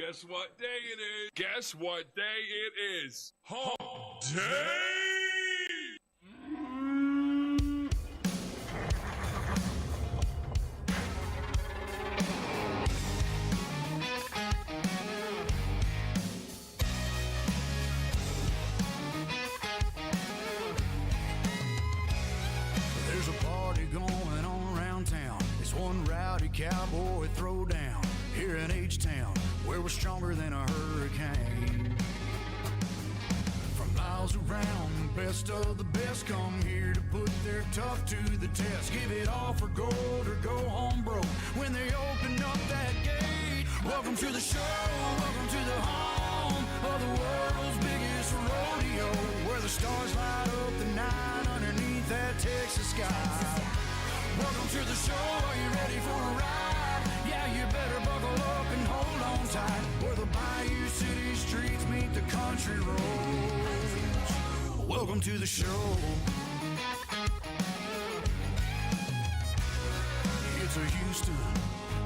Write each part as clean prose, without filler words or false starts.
Guess what day it is? Guess what day it is? Hump Day! There's a party going on around town. It's one rowdy cowboy throwdown here in H-Town, where we're stronger than a hurricane. From miles around, the best of the best come here to put their tough to the test. Give it all for gold or go home broke when they open up that gate. Welcome to the show, welcome to the home of the world's biggest rodeo, where the stars light up the night underneath that Texas sky. Welcome to the show, are you ready for a ride? Yeah, you better buckle up and hold on tight, where the Bayou City streets meet the country roads. Welcome to the show. It's a Houston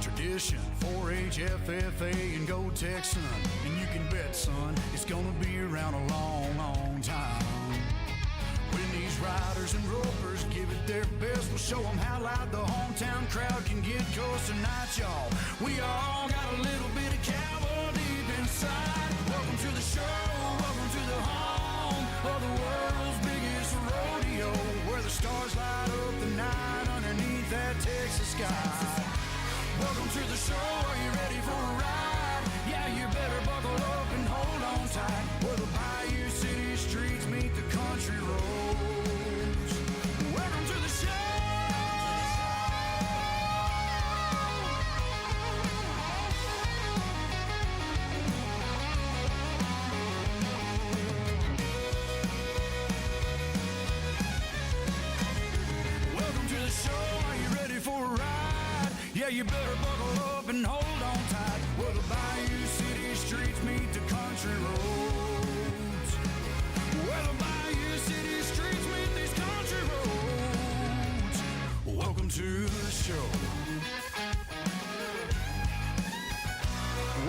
tradition, 4-H, FFA, and Go Texan. And you can bet, son, it's gonna be around a long, long time. When these riders and ropers give it their best, we'll show them how loud the hometown crowd can get. 'Cause tonight, y'all, we all got a little bit of cowboy deep inside. Welcome to the show, welcome to the home of the world's biggest rodeo, where the stars light up the night underneath that Texas sky. Welcome to the show, are you ready for a ride? Yeah, you better buckle up and hold on tight, where the Bayou City streets meet the country roads. Welcome to the show! Welcome to the show, are you ready for a ride? Yeah, you better buckle up and hold on tight, where the Bayou City streets meet the country roads. Where the Bayou City streets meet these country roads. Welcome to the show.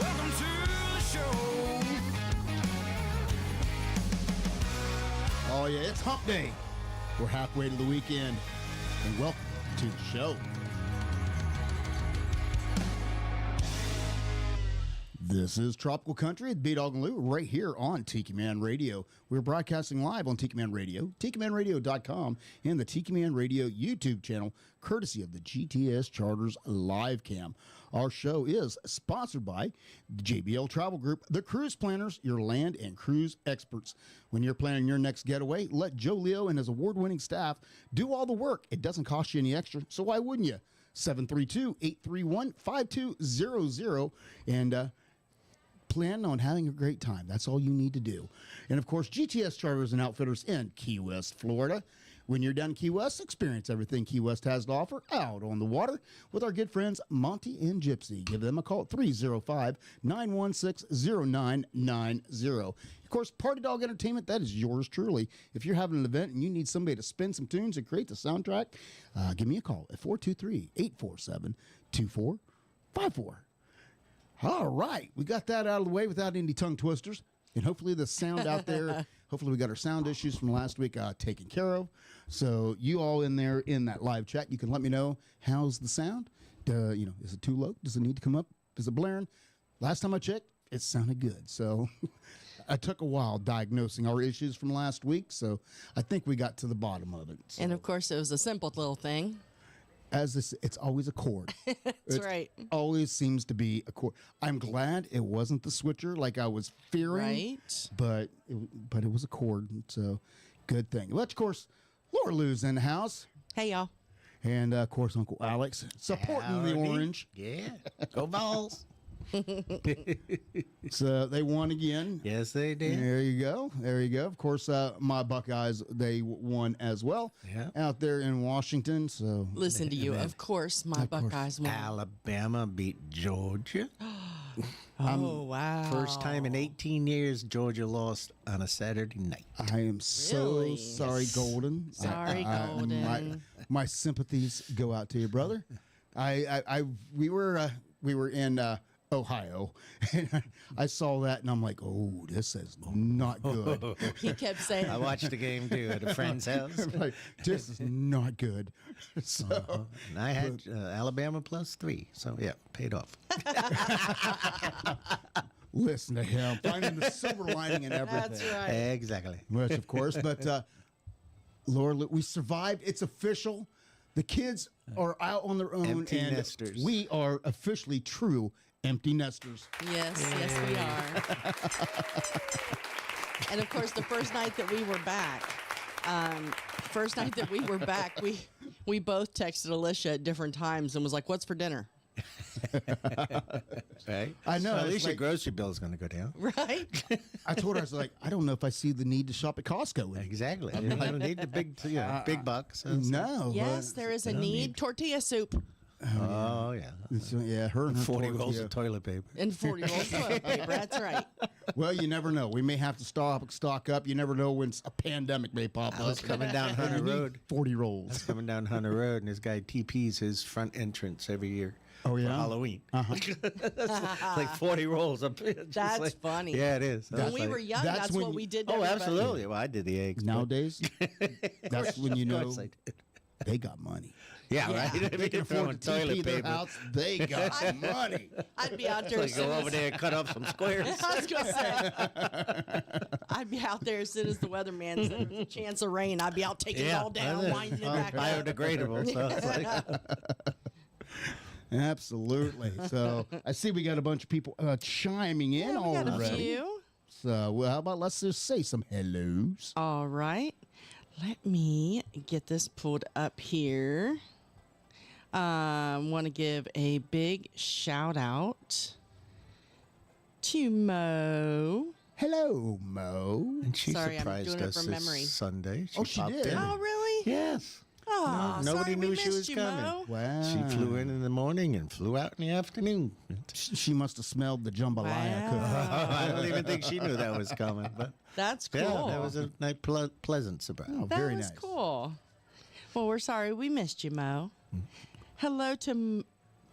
Welcome to the show. Oh, yeah, it's Hump Day. We're halfway to the weekend, and welcome to the show. This is Tropical Country with B-Dawg and Lou right here on Tiki Man Radio. We're broadcasting live on Tiki Man Radio, TikiManRadio.com, and the Tiki Man Radio YouTube channel, courtesy of the GTS Charters Live Cam. Our show is sponsored by the JBL Travel Group, the cruise planners, your land and cruise experts. When you're planning your next getaway, let Joe Leo and his award-winning staff do all the work. It doesn't cost you any extra, so why wouldn't you? 732-831-5200, and plan on having a great time. That's all you need to do. And of course, GTS Charters and Outfitters in Key West, Florida. When you're down in Key West, experience everything Key West has to offer out on the water with our good friends Monty and Gypsy. Give them a call at 305-916-0990. Of course, Party Dog Entertainment, that is yours truly. If you're having an event and you need somebody to spin some tunes and create the soundtrack, give me a call at 423-847-2454. All right, we got that out of the way without any tongue twisters. And hopefully the sound out there, hopefully we got our sound issues from last week taken care of. So you all in there in that live chat, you can let me know, how's the sound? Is it too low? Does it need to come up? Is it blaring? Last time I checked, it sounded good. So I took a while diagnosing our issues from last week. So I think we got to the bottom of it. So. And of course, it was a simple little thing. It's always a cord. That's right. Always seems to be a cord. I'm glad it wasn't the switcher like I was fearing. Right. But it was a cord. So good thing. But of course, Laura Lou's in the house. Hey, y'all. And of course, Uncle Alex supporting the orange. Yeah. Go Balls. So they won again. Yes, they did. There you go. There you go. Of course, my Buckeyes, they won as well out there in Washington. So listen to you. Of course, my Buckeyes won. Alabama beat Georgia. Oh, wow. First time in 18 years Georgia lost on a Saturday night. I am so sorry, Golden. Sorry, Golden. My sympathies go out to you, brother. We were in Ohio. And I saw that, and I'm like, oh, this is not good. He kept saying, I watched the game too at a friend's house. I'm like, this is not good. So, And I had Alabama +3, so yeah, paid off. listen to him, finding the silver lining in everything. that's right. Exactly. Which, of course, but Lord, we survived. It's official. The kids are out on their own. Empty and nesters. We are officially true empty nesters. Yes, yes, we are. And of course, the first night that we were back, we both texted Alicia at different times and was like, "What's for dinner?" Right? I know. Well, at it's least your like- grocery bill is going to go down. Right? I told her, I was like, I don't know if I see the need to shop at Costco. Anymore. Exactly. You don't need the big bucks. No. Yes, there is a need. Tortilla soup Oh, yeah. Yeah, her and her 40 tortilla. rolls of toilet paper. and 40 rolls of toilet paper. That's right. Well, you never know. We may have to stock up. You never know when a pandemic may pop I up. was coming down Hunter You need Road. 40 rolls. Coming down Hunter Road, and this guy TPs his front entrance every year. Oh, yeah? For Halloween. That's like 40 rolls up. It's That's like- funny. Yeah, it is. I When was we like, were young, that's that's when what you- we did. to Oh, everybody. absolutely. Well, I did the eggs. but- Nowadays, that's when you Of know course I did. they got money. Yeah, Yeah. right. They can afford to TP their house. They got money. I'd be out there. Like as soon go over as- there and cut off some squares. I was gonna say, I'd be out there as soon as the weatherman said there's a chance of rain. I'd be out taking it all down, winding it back up. Biodegradable. So it's like, Absolutely. So I see we got a bunch of people chiming in Yeah, we got a already. few. So well, how about let's just say some hellos. All right. Let me get this pulled up here. Want to give a big shout out to Mo. Hello, Mo. and she Sorry, I'm surprised doing it us from this memory. Sunday. Oh, she popped did? in. Oh, really? Yes. Oh, nobody sorry, we knew she missed was you, coming. Mo. Wow. She flew in the morning and flew out in the afternoon. She must have smelled the jambalaya cooking. Wow. I don't even think she knew that was coming. But That's cool. yeah, that was a nice, pleasant surprise. Oh, That very was nice. cool. Well, we're sorry we missed you, Mo. Hello to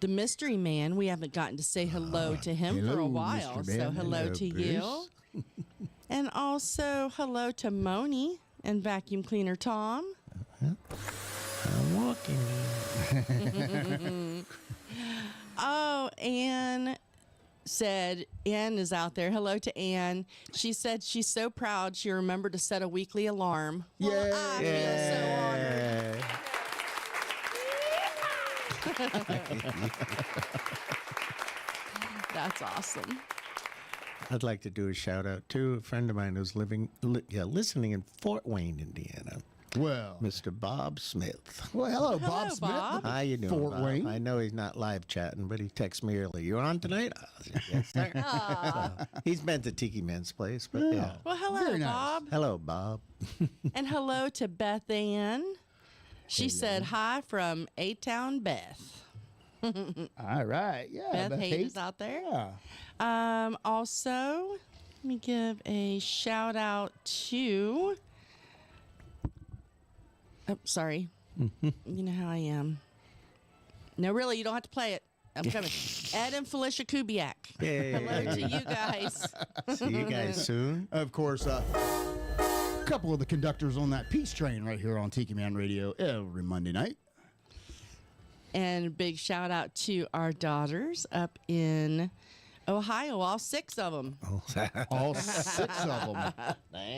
the mystery man. We haven't gotten to say hello to him for hello, a while. Mr. So Man. hello Hello, to Bruce. you. And also hello to Moni and vacuum cleaner Tom. I'm walking. Oh, Anne said, Anne is out there. Hello to Anne. She said she's so proud she remembered to set a weekly alarm. Well, I feel so honored. That's awesome. I'd like to do a shout out to a friend of mine who's listening in Fort Wayne, Indiana, Well, Mr. Bob Smith. well, hello, Bob Hello, Smith. Bob. How you doing, Fort Bob? Wayne. I know he's not live chatting, but he texted me earlier. You on tonight? I said, yes, sir. So, he's been to Tiki Man's place, but yeah. Well, hello, Very nice. Bob. Hello, Bob. And hello to Beth Ann. She said hi from A-Town Beth. All right. Yeah. Beth Beth Hayes Hayes. out there. Yeah. Also, let me give a shout out to. Oh, sorry. You know how I am. No, really, you don't have to play it. I'm coming. Ed and Felicia Kubiak. Yay. Hello to you guys. See you guys soon. Of course, a couple of the conductors on that peace train right here on Tiki Man Radio every Monday night. And big shout out to our daughters up in Ohio, all 6 of them. All 6 of them.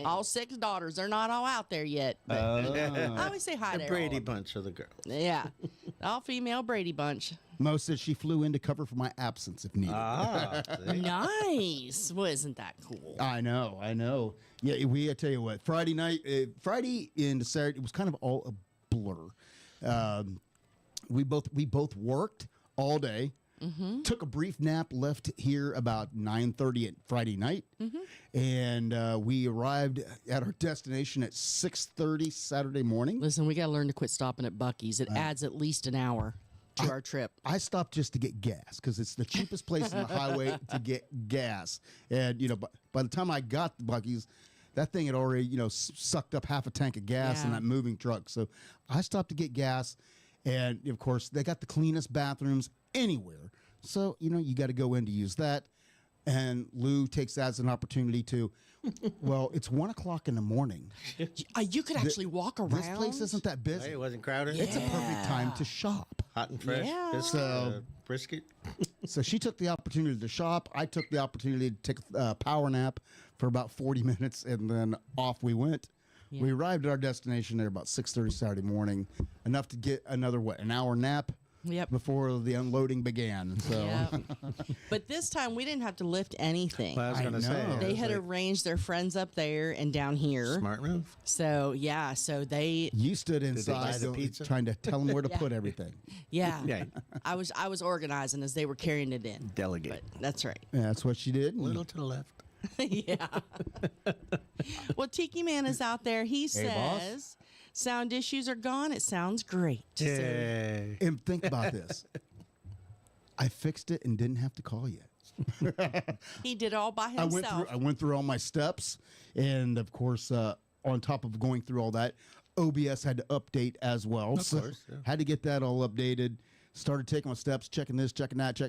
All 6 daughters. They're not all out there yet. But I always say hi The to Brady all of them. bunch of the girls. Yeah. All female Brady bunch. Mo said she flew in to cover for my absence if needed. See? Nice. Well, isn't that cool? I know. Yeah, I tell you what, Friday night, Friday into Saturday, it was kind of all a blur. We both worked all day. Took a brief nap, left here about 9:30 at Friday night, and we arrived at our destination at 6:30 Saturday morning. Listen, we got to learn to quit stopping at Buc-ee's. It adds at least an hour to our trip. I stopped just to get gas because it's the cheapest place on the highway to get gas. And, by the time I got the Buc-ee's, that thing had already, sucked up half a tank of gas in Yeah. that moving truck. So I stopped to get gas. And, of course, they got the cleanest bathrooms anywhere. So, you got to go in to use that. And Lou takes that as an opportunity to, well, it's 1 o'clock in the morning. You could actually walk around. This place isn't that busy. Hey, it wasn't crowded. It's a perfect time to shop. Hot and fresh. Yeah. Biscuit, brisket. So she took the opportunity to shop. I took the opportunity to take a power nap for about 40 minutes, and then off we went. We arrived at our destination there about 6:30 Saturday morning, enough to get another, an hour nap before the unloading began. So, But this time we didn't have to lift anything. Well, I was going to say. They had arranged their friends up there and down here. Smart move. So, so they... You stood buy inside the pizza? trying to tell them where to put everything. Yeah. Yeah. I was organizing as they were carrying it in. Delegate. But that's right. Yeah, that's what she did. A little to the left. Yeah. Well, Tiki Man is out there. He says sound issues are gone. It sounds great. Yay. And think about this. I fixed it and didn't have to call you. He did it all by himself. I went through all my steps, and of course, on top of going through all that, OBS had to update as well. Of course, yeah. Had to get that all updated. Started taking my steps, checking this, checking that,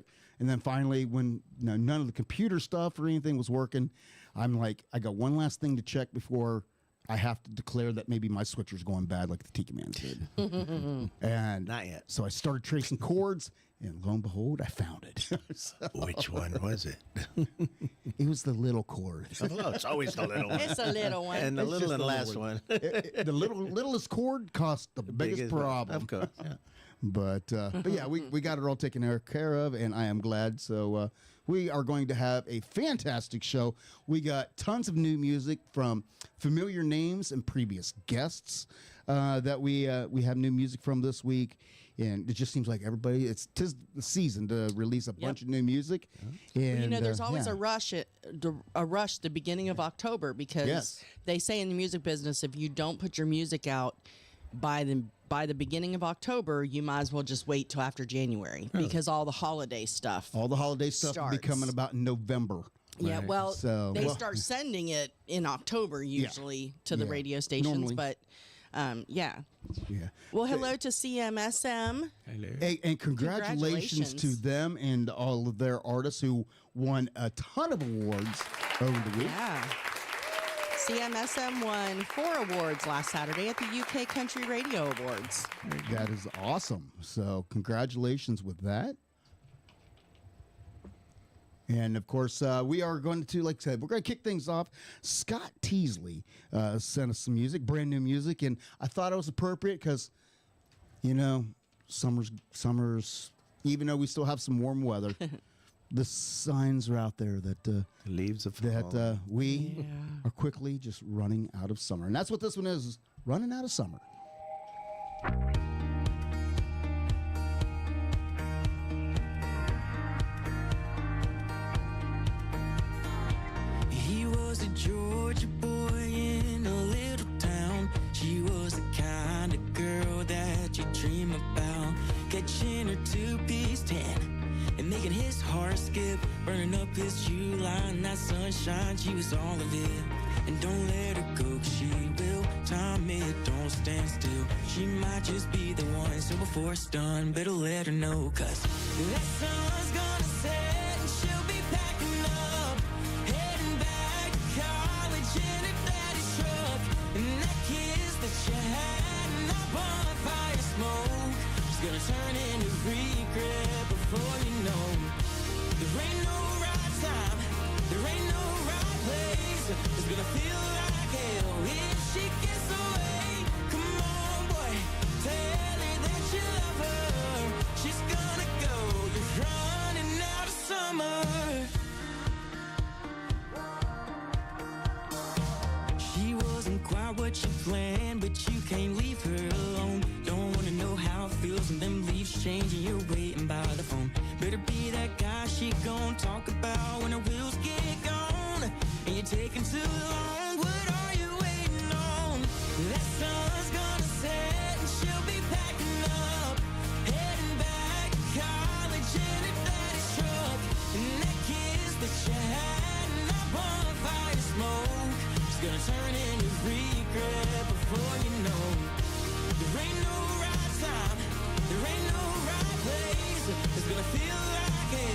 and then finally, when none of the computer stuff or anything was working, I'm like, I got one last thing to check before I have to declare that maybe my switcher's going bad, like the Tiki Man did. And Not yet. So I started tracing chords, and lo and behold, I found it. So, Which one was it? it was the little chord. Oh, it's always the little one. It's a little one. And the It's little just and the last little one. The littlest chord cost the biggest problem. Of course. Yeah. But yeah, we got it all taken care of, and I am glad. So we are going to have a fantastic show. We got tons of new music from familiar names and previous guests that we have new music from this week. And it just seems like tis the season to release a bunch of new music. And there's always a rush at the beginning of October because they say in the music business, if you don't put your music out by the beginning of October, you might as well just wait till after January because all the holiday stuff will be coming about in November. Yeah, well, So- they well- start sending it in October usually to the radio stations, normally. but Yeah. Well, hello to CMSM. Hello. Hey, and congratulations to them and all of their artists who won a ton of awards over the week. Yeah. CMSM won 4 awards last Saturday at the UK Country Radio Awards. That is awesome. So congratulations with that. And of course, we are going to, like I said, we're going to kick things off. Scott Teasley sent us some music, brand new music, and I thought it was appropriate because, summer's, even though we still have some warm weather, the signs are out there that Leaves of that we are quickly just running out of summer, and that's what this one is running out of summer. He was a Georgia boy in a little town. She was the kind of girl that you dream about. Catching her two-piece tan and making his heart skip. Burning up his July, that sunshine, she was all of it. And don't let her go, 'cause she will. Time it don't stand still. She might just be the one, so before it's done, better let her know. 'Cause that sun's gonna set and she'll be packing up, heading back to college in her daddy's truck. And that kiss that you had and that bonfire smoke is gonna turn into regret before you know. There ain't no right time, there ain't no right place. It's gonna feel like hell if she gets away. Come on, boy, tell her that you love her. She's gonna go, you're running out of summer. She wasn't quite what you planned, but you can't leave her alone. Don't wanna know how it feels when them leaves change and you're waiting by the phone. Better be that guy she gon' talk about when her wheels get gone and you're taking too long. What are you waiting on? That sun's gonna set and she'll be packing up, heading back to college in her daddy's truck. And that kiss that you had and that bonfire smoke is gonna turn into regret before you know. There ain't no right time, there ain't no right place. It's gonna feel like hell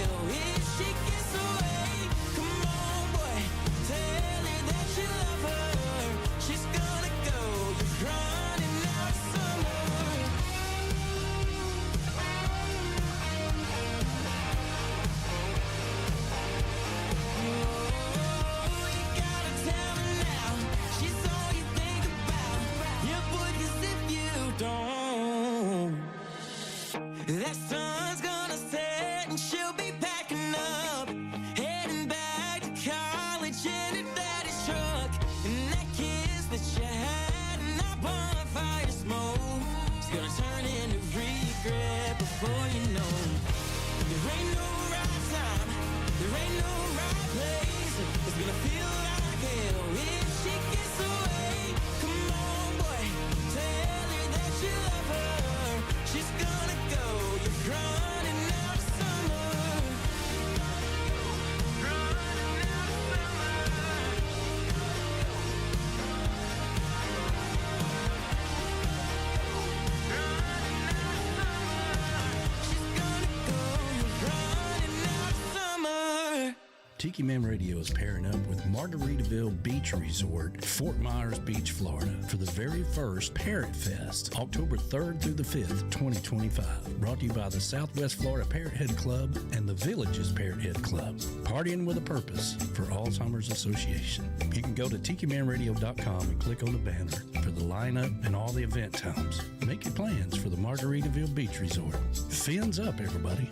Tiki Man Radio is pairing up with Margaritaville Beach Resort, Fort Myers Beach, Florida, for the very first Parrot Fest, October 3rd through the 5th, 2025. Brought to you by the Southwest Florida Parrot Head Club and the Villages Parrot Head Club. Partying with a purpose for Alzheimer's Association. You can go to tikimanradio.com and click on the banner for the lineup and all the event times. Make your plans for the Margaritaville Beach Resort. Fins up, everybody.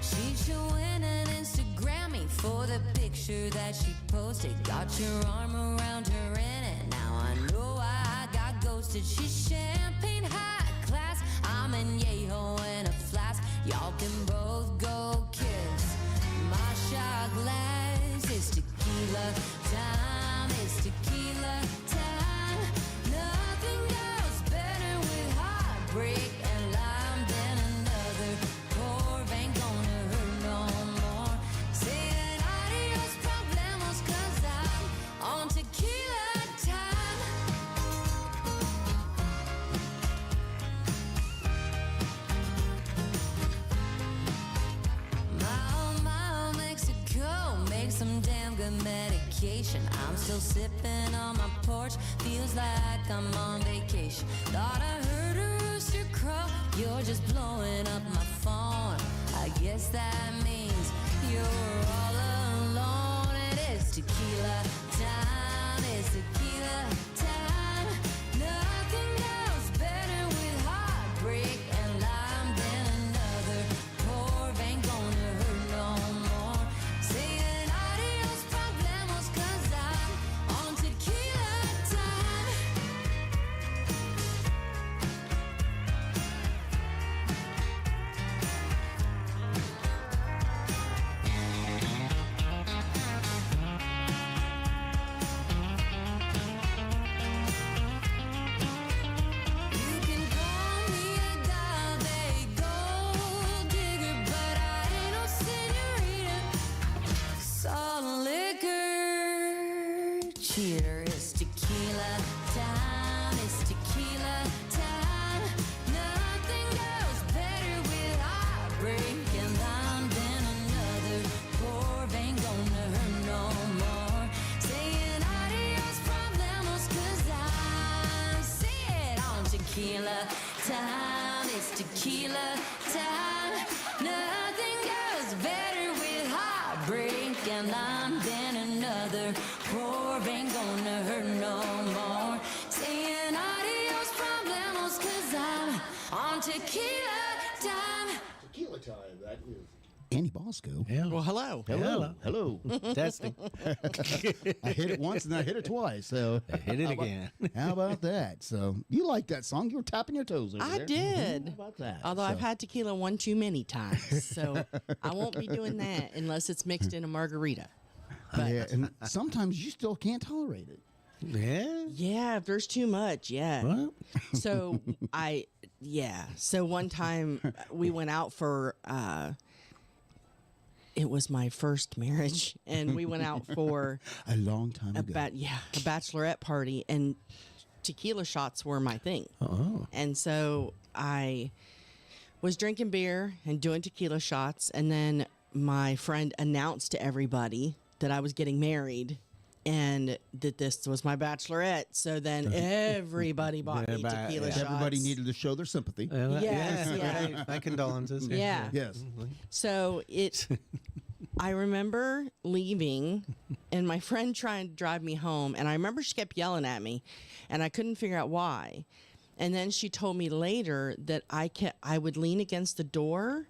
She's showing an Instagrammy for the picture that she posted. Got your arm around her in it. Now I know I got ghosted. She's champagne high class. I'm in Yeho in a flask. Y'all can both go kiss. My shot glass is tequila time. It's tequila time. Nothing goes better with heartbreak and lime than another pour ain't gonna hurt no more. Saying adios problemos 'cause I'm on tequila time. My Mexico makes some damn good medication. I'm still sipping on my porch, feels like I'm on vacation. Thought I heard a rooster crow, you're just blowing up my phone. I guess that means you're all alone. It is tequila time, it's tequila time. Nothing goes better with heartbreak and lime than another pour ain't gonna hurt no more. Saying adios problemos 'cause I'm on tequila time. You can call me a agave gold digger, but I ain't no senorita. Salt liquor cheater. It's tequila time. It's tequila time. Nothing goes better with heartbreak and lime than another pour ain't gonna hurt no more. Saying adios problemos 'cause I'm sitting on tequila time. It's tequila time. Nothing goes better with heartbreak and lime than another pour ain't gonna hurt no more. Saying adios problemos 'cause I'm on tequila time. Tequila time. That is Annie Bosco. Yeah. Well, hello. Hello. Hello. Testing. I hit it once and I hit it twice. So Hit it again. how about that? So you like that song? You were tapping your toes over I there. did. How about that? Although I've had tequila one too many times, so I won't be doing that unless it's mixed in a margarita. But Yeah, and sometimes you still can't tolerate it. Yeah. yeah, if there's too much, yeah. What? So So one time we went out for it was my first marriage, and we went out for A long time ago. a bachelorette party, and tequila shots were my thing. Oh. And so I was drinking beer and doing tequila shots, and then my friend announced to everybody that I was getting married and that this was my bachelorette. So then everybody bought me Everybody- tequila yeah. shots. Everybody needed to show their sympathy. Yes, yeah. yeah. Right. My condolences. Yeah. Yes. So I remember leaving and my friend trying to drive me home, and I remember she kept yelling at me and I couldn't figure out why. And then she told me later that I would lean against the door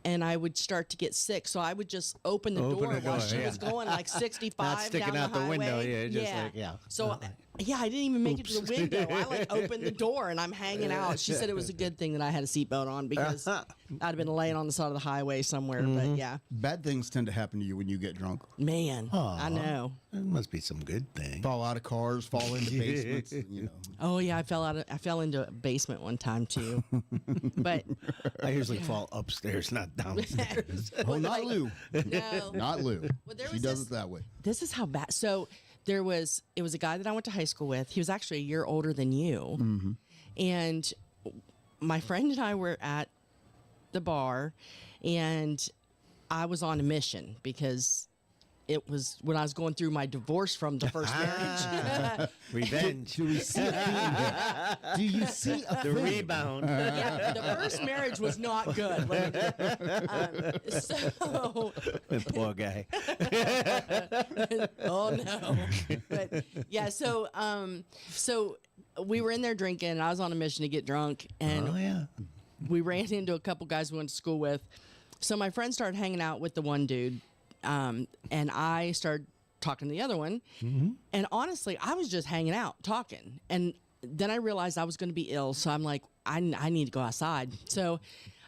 and I would start to get sick. So I would just open the door while she was going like 65 Not sticking down out the the window, highway. yeah, just like, yeah. So Yeah, I didn't even make it to the window. I like opened the door and I'm hanging out. She said it was a good thing that I had a seatbelt on because I'd have been laying on the side of the highway somewhere. But yeah, Bad things tend to happen to you when you get drunk. man, I know. There must be some good thing. Fall out of cars, fall into basements. You know. Oh yeah, I fell into a basement one time too. But I usually fall upstairs, not downstairs. Oh, not Lou. no, Not Lou. Well, there She was does this- it that way. this is how bad. So it was a guy that I went to high school with. He was actually a year older than you, and my friend and I were at the bar, and I was on a mission because it was when I was going through my divorce from the first marriage. Revenge. Do we see a theme? Do you see a The theme? rebound. Yeah, the first marriage was not good. Let me so, Poor guy. oh no. But yeah, so we were in there drinking, and I was on a mission to get drunk, and Oh, yeah. we ran into a couple guys we went to school with. So my friend started hanging out with the one dude, and I started talking to the other one. And honestly, I was just hanging out, talking. And then I realized I was going to be ill. So I'm like, I need to go outside. So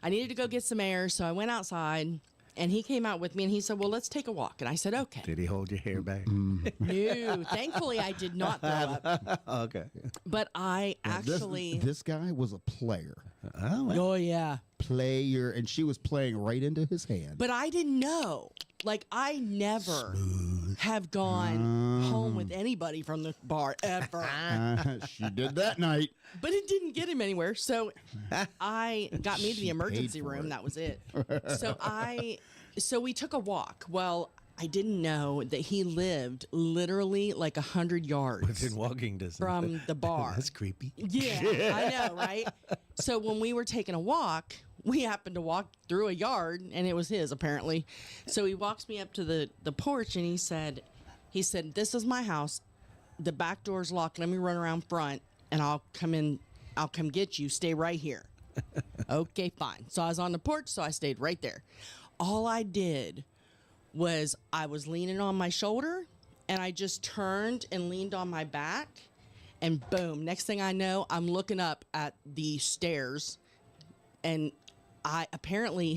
I needed to go get some air. So I went outside, and he came out with me, and he said, well, let's take a walk. And I said, okay. Did he hold your hair back? No, thankfully I did not throw up. Okay. But I actually... This guy was a player. Oh, well. Oh, yeah. Player, and she was playing right into his hand. But I didn't know. Like, I never have gone home with anybody from the bar ever. She did that night. But it didn't get him anywhere. So I got me to the She emergency paid for room. it. That was it. So we took a walk. Well, I didn't know that he lived literally like 100 yards Within walking distance. from the bar. That's creepy. Yeah, I know, right? So when we were taking a walk, we happened to walk through a yard, and it was his apparently. So he walks me up to the porch, and he said, "This is my house. The back door's locked. Let me run around front, and I'll come in. I'll come get you. Stay right here." Okay, fine. So I was on the porch, so I stayed right there. All I did was I was leaning on my shoulder, and I just turned and leaned on my back, and boom, next thing I know, I'm looking up at the stairs, and apparently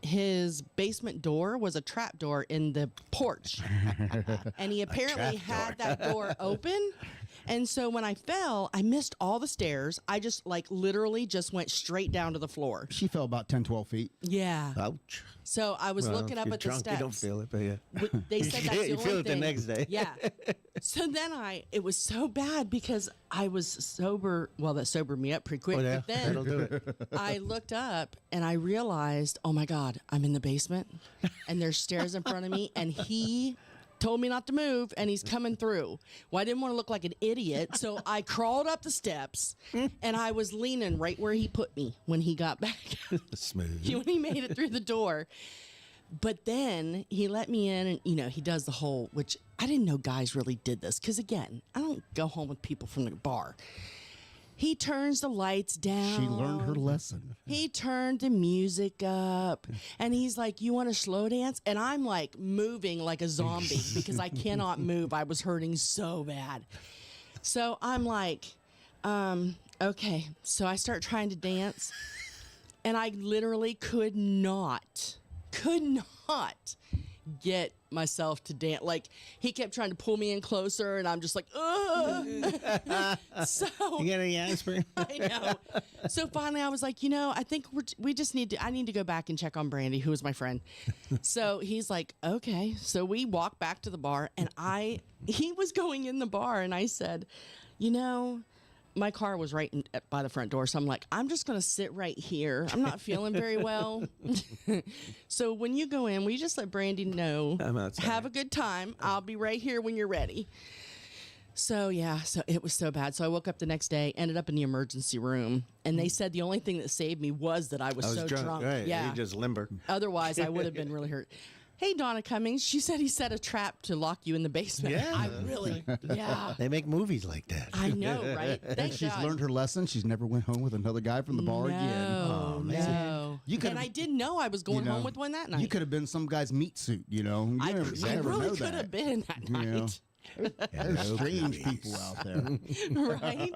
his basement door was a trap door in the porch. And he apparently had that door open. And so when I fell, I missed all the stairs. I just literally just went straight down to the floor. She fell about 10, 12 feet. Yeah. Ouch. So I was Well, looking if up you're at drunk, the steps. You don't feel it, but yeah. They said that's the You only feel it the thing. next day. Yeah. So then it was so bad because I was sober. Well, that sobered me up pretty quick. Oh, yeah. But then That'll do it. I looked up and I realized, oh my God, I'm in the basement and there's stairs in front of me, and he told me not to move, and he's coming through. Well, I didn't want to look like an idiot, so I crawled up the steps, and I was leaning right where he put me when he got back. Smooth. When he made it through the door. But then he let me in, and he does the whole, which I didn't know guys really did this, because again, I don't go home with people from the bar. He turns the lights down. She learned her lesson. He turned the music up, and he's like, "You want to slow dance?" And I'm like moving like a zombie because I cannot move. I was hurting so bad. So I'm like, okay. So I start trying to dance, and I literally could not get myself to dance. Like, he kept trying to pull me in closer, and I'm just like, ugh. So You got any aspirin? I know. So finally I was like, I think I need to go back and check on Brandy, who was my friend. So he's like, okay. So we walked back to the bar, and he was going in the bar, and I said, my car was right by the front door. So I'm like, I'm just going to sit right here. I'm not feeling very well. So when you go in, will you just let Brandy know? I'm outside. Have a good time. I'll be right here when you're ready. So yeah, so it was so bad. So I woke up the next day, ended up in the emergency room, and they said the only thing that saved me was that I was so drunk. Right. Yeah. You just limber. Otherwise, I would have been really hurt. Hey, Donna Cummings, she said he set a trap to lock you in the basement. Yeah. Yeah. They make movies like that. I know, right? And Thank she's God. learned her lesson. She's never went home with another guy from the bar again. No, no. You could've- and I didn't know I was going home with one that night. You could have been some guy's meat suit, You I never really know could that. have been that night. There's strange people out there. Right?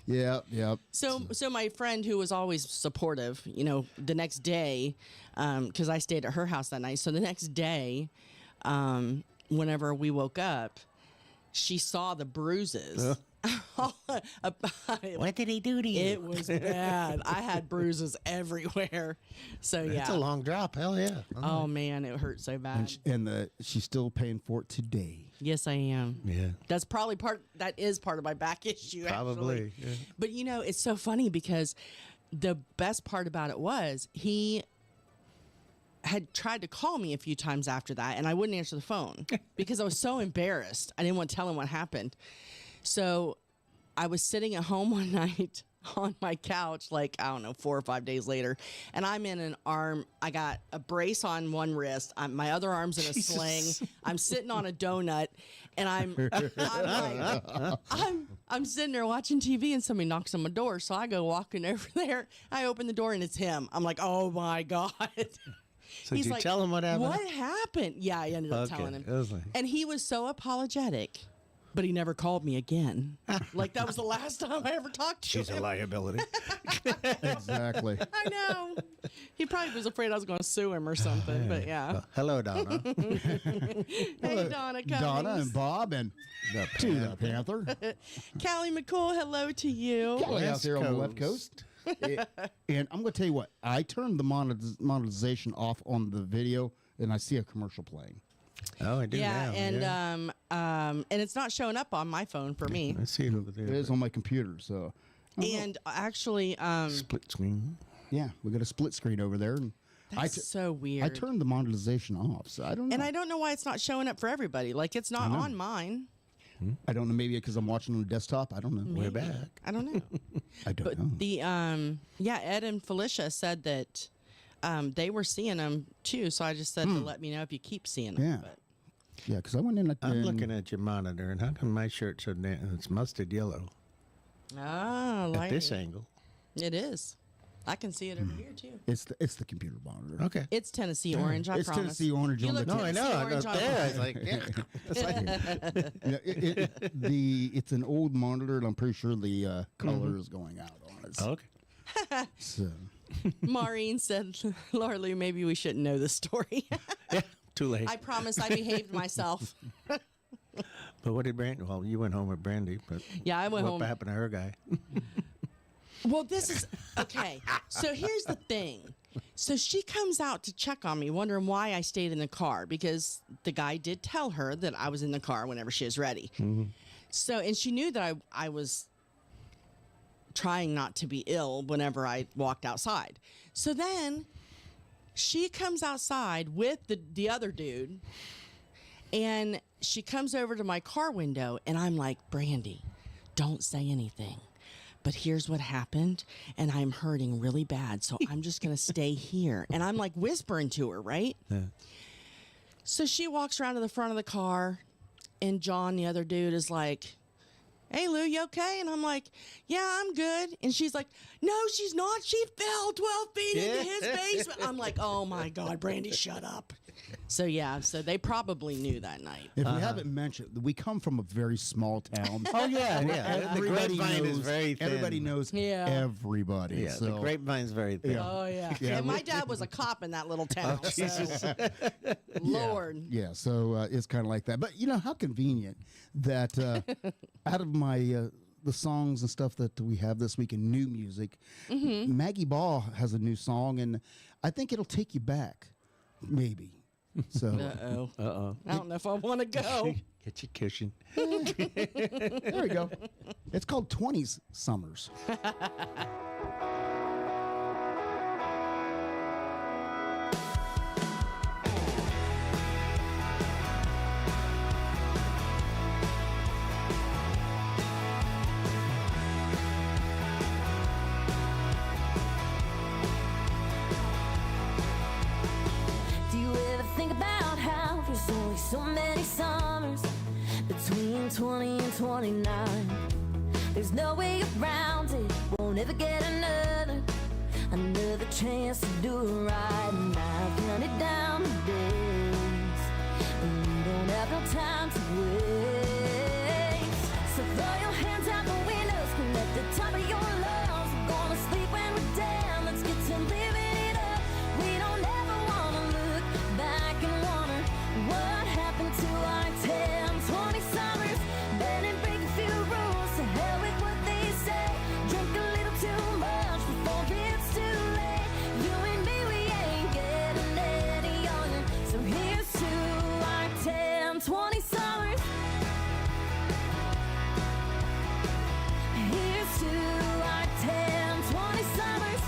Yep. So my friend who was always supportive, the next day, because I stayed at her house that night. So the next day, whenever we woke up, she saw the bruises. What did he do to you? It was bad. I had bruises everywhere. So yeah, It's a long drop. Hell yeah. Oh man, it hurt so bad. And she's still paying for it today. Yes, I am. Yeah. That's probably that is part of my back issue. Probably. Actually. Yeah. But it's so funny because the best part about it was he had tried to call me a few times after that, and I wouldn't answer the phone because I was so embarrassed. I didn't want to tell him what happened. So I was sitting at home one night on my couch, 4 or 5 days later, and I'm in I got a brace on one wrist. My other arm's in a sling. I'm sitting on a donut, and I'm sitting there watching TV, and somebody knocks on my door. So I go walking over there. I open the door, and it's him. I'm like, oh my God. So did you tell him what happened? What happened? Yeah, I ended up telling him. And he was so apologetic, but he never called me again. That was the last time I ever talked to him. She's a liability. Exactly. I know. He probably was afraid I was going to sue him or something, but yeah. Hello, Donna. Hey, Donna Cummings. Donna and Bob and the Panther. Callie McCool, hello to you. Callie out there on the left coast. And I'm going to tell you what. I turned the monetization off on the video, and I see a commercial playing. Oh, I do now. And it's not showing up on my phone for me. I see it over there. It is on my computer, so. And actually, split screen. Yeah, we got a split screen over there. And that's so weird. I turned the monetization off, so I don't know. And I don't know why it's not showing up for everybody. It's not on mine. I don't know. Maybe because I'm watching on the desktop. I don't know. We're back. I don't know. I don't know. The Ed and Felicia said that they were seeing them too. So I just said to let me know if you keep seeing them. Yeah. But. Yeah, because I went in. I'm looking at your monitor, and how come my shirt's so it's mustard yellow? At this angle. It is. I can see it over here too. It's the computer monitor. Okay. It's Tennessee orange. I It's promise. Tennessee orange You on the look top. No, I Tennessee know. orange on There. mine. It's like, It's an old monitor, and I'm pretty sure the color is going out on it. okay. So, Maureen said, Laura Lou, maybe we shouldn't know this story. Yeah, too late. I promise I behaved myself. But what did Brandy? Well, you went home with Brandy, but Yeah, I went home. what happened to her guy? Well, this is okay. So here's the thing. So she comes out to check on me, wondering why I stayed in the car, because the guy did tell her that I was in the car whenever she was ready. So, and she knew that I was trying not to be ill whenever I walked outside. So then she comes outside with the other dude, and she comes over to my car window, and I'm like, Brandy, don't say anything. But here's what happened, and I'm hurting really bad, so I'm just going to stay here. And I'm like whispering to her, right? Yeah. So she walks around to the front of the car, and John, the other dude, is like, hey, Lou, you okay? And I'm like, yeah, I'm good. And she's like, no, she's not. She fell 12 feet into his basement. I'm like, oh, my God, Brandy, shut up. So, yeah, so they probably knew that night. if we haven't mentioned, we come from a very small town. Oh yeah, yeah. The Everybody grapevine knows, is very thin. everybody knows Yeah. everybody. Yeah, so. the grapevine's very thin. Yeah. Oh, yeah. Yeah, And my dad was a cop in that little town. Oh, Jesus. So, Lord. Yeah, so it's kind of like that. But, how convenient that out of my the songs and stuff that we have this week in new music, Maggie Ball has a new song, and I think it'll take you back, maybe. So Uh-oh. I don't know if I want to go. Get your cushion. there we go. It's called 20s Summers. Do you ever think about how there's only so many summers between 20 and 29? There's no way around it, won't ever get another chance to do it right. And I've counted down the days, and we don't have no time to wait. of your lungs. We're gonna sleep when we're down. Let's get to living it up. We don't ever wanna look back and wonder what happened to our 10, 20 summers. Better break a few rules. To hell with what they say. Drink a little too much before it's too late. You and me, we ain't getting any younger. So here's to our 10, 20 summers. Here's to our 10, 20 summers.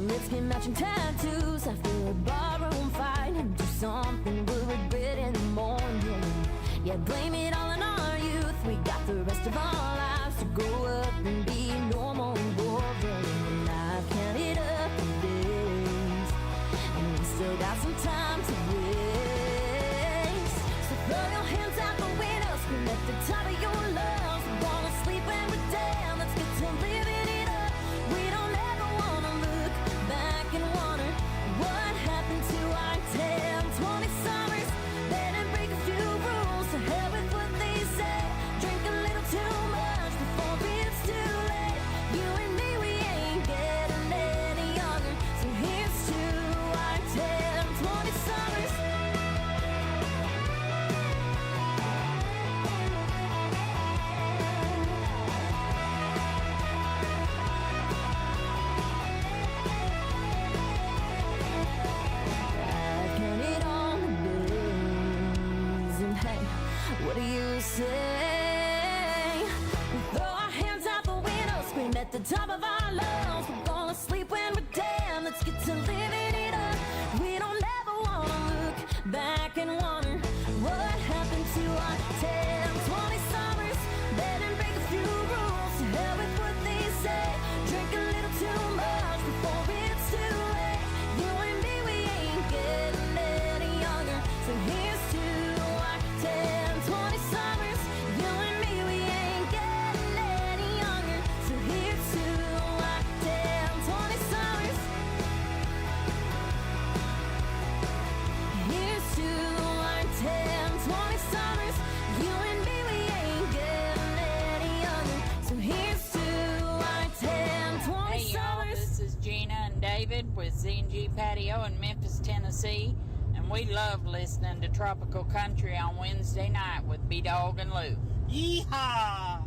Let's get matching tattoos after a barroom fight and do something we'll regret in the morning. Yeah, blame it all on our youth. We got the rest of our lives to grow up and be normal and boring. And I've counted up the days, and we still got some time to waste. So throw your hands out the window, scream at the top of your lungs. We wanna sleep when we're down. Let's get to living it up. We don't ever wanna look back and wonder what happened to our 10, 20 summers. Better break a few rules. To hell with what they say. Drink a little too much before it's too late. You and me, we ain't getting any younger. So here's to our 10, 20 summers. I've counted all the days, and hey, what do you say? We throw our hands out the window, scream at the top of our lungs. We're gonna sleep when we're down. Let's get to living it up. We don't ever wanna look back and wonder what happened to our 10, 20 summers. Better break a few rules. To hell with what they say. Drink a little too much before it's too late. You and me, we ain't getting any younger. So here's to our 10, 20 summers. You and me, we ain't getting any younger. So here's to our 10, 20 summers. Here's to our 10, 20 summers. You and me, we ain't getting any younger. So here's to our 10, 20 Hey y'all, summers. this is Gina and David with Z&G Patio in Memphis, Tennessee, and we love listening to Tropical Country on Wednesday night with B-Dawg and Lou. Yeehaw!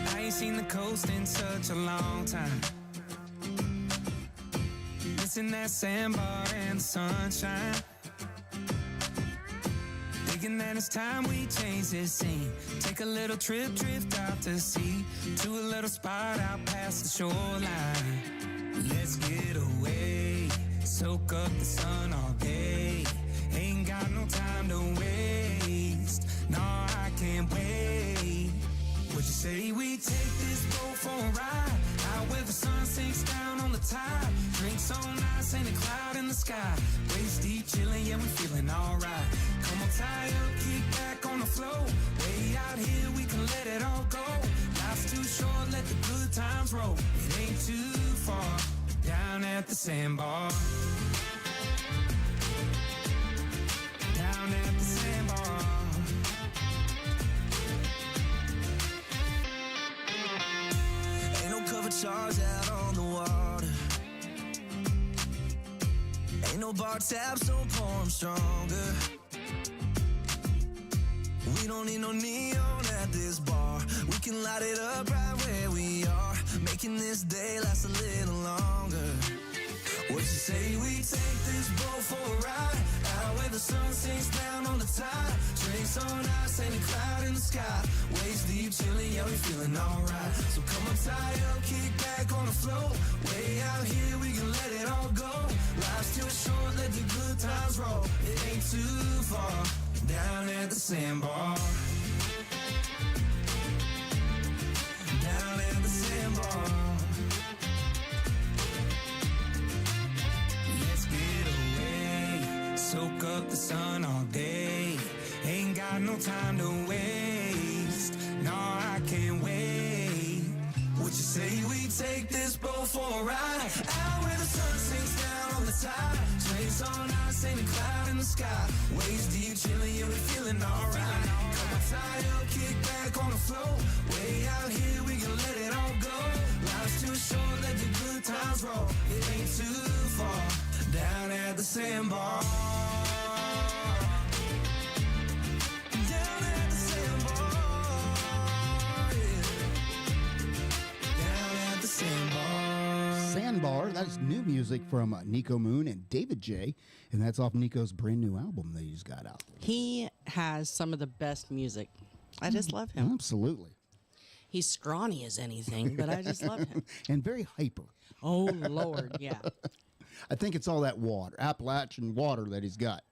I ain't seen the coast in such a long time. Missing that sandbar and the sunshine. Thinking that it's time we change this scene. Take a little trip, drift out to sea, to a little spot out past the shoreline. Let's get away, soak up the sun all day. Ain't got no time to waste. No, I can't wait. What you say we take this boat for a ride, out where the sun sinks down on the tide. Drinks on ice, ain't a cloud in the sky. Waist deep chilling, yeah, we feeling alright. Come on, tie up, kick back on the floor. Way out here, we can let it all go. Life's too short, let the good times roll. It ain't too far, down at the sandbar. Down at the sandbar. Ain't no cover charge out on the water. Ain't no bar tabs, so pour 'em stronger. We don't need no neon at this bar. We can light it up right where we are, making this day last a little longer. What you say we take this boat for a ride, out where the sun sinks down on the tide. Drinks on ice, ain't a cloud in the sky. Waist deep chilling, yeah, we feeling alright. So come on, tie up, kick back on the floor. Way out here, we can let it all go. Life's too short, let the good times roll. It ain't too far, down at the sandbar. Down at the sandbar. Let's get away, soak up the sun all day. Ain't got no time to waste. No, I She say we take this boat for a ride, out where the sun sinks down on the tide. Trace on ice, ain't a cloud in the sky. Waist deep, chilling, you'll be feeling alright. Come on, tie up, kick back on the floor. Way out here, we can let it all go. Life's too short, let the good times roll. It ain't too far, down at the sandbar. Down at the sandbar, yeah. Down at the sandbar. Sandbar, that's new music from Nico Moon and David J. And that's off Nico's brand new album that he's got out there. He has some of the best music. I just love him. Absolutely. He's scrawny as anything, but I just love him. And very hyper. Oh, Lord, yeah. I think it's all that water, Appalachian water that he's got.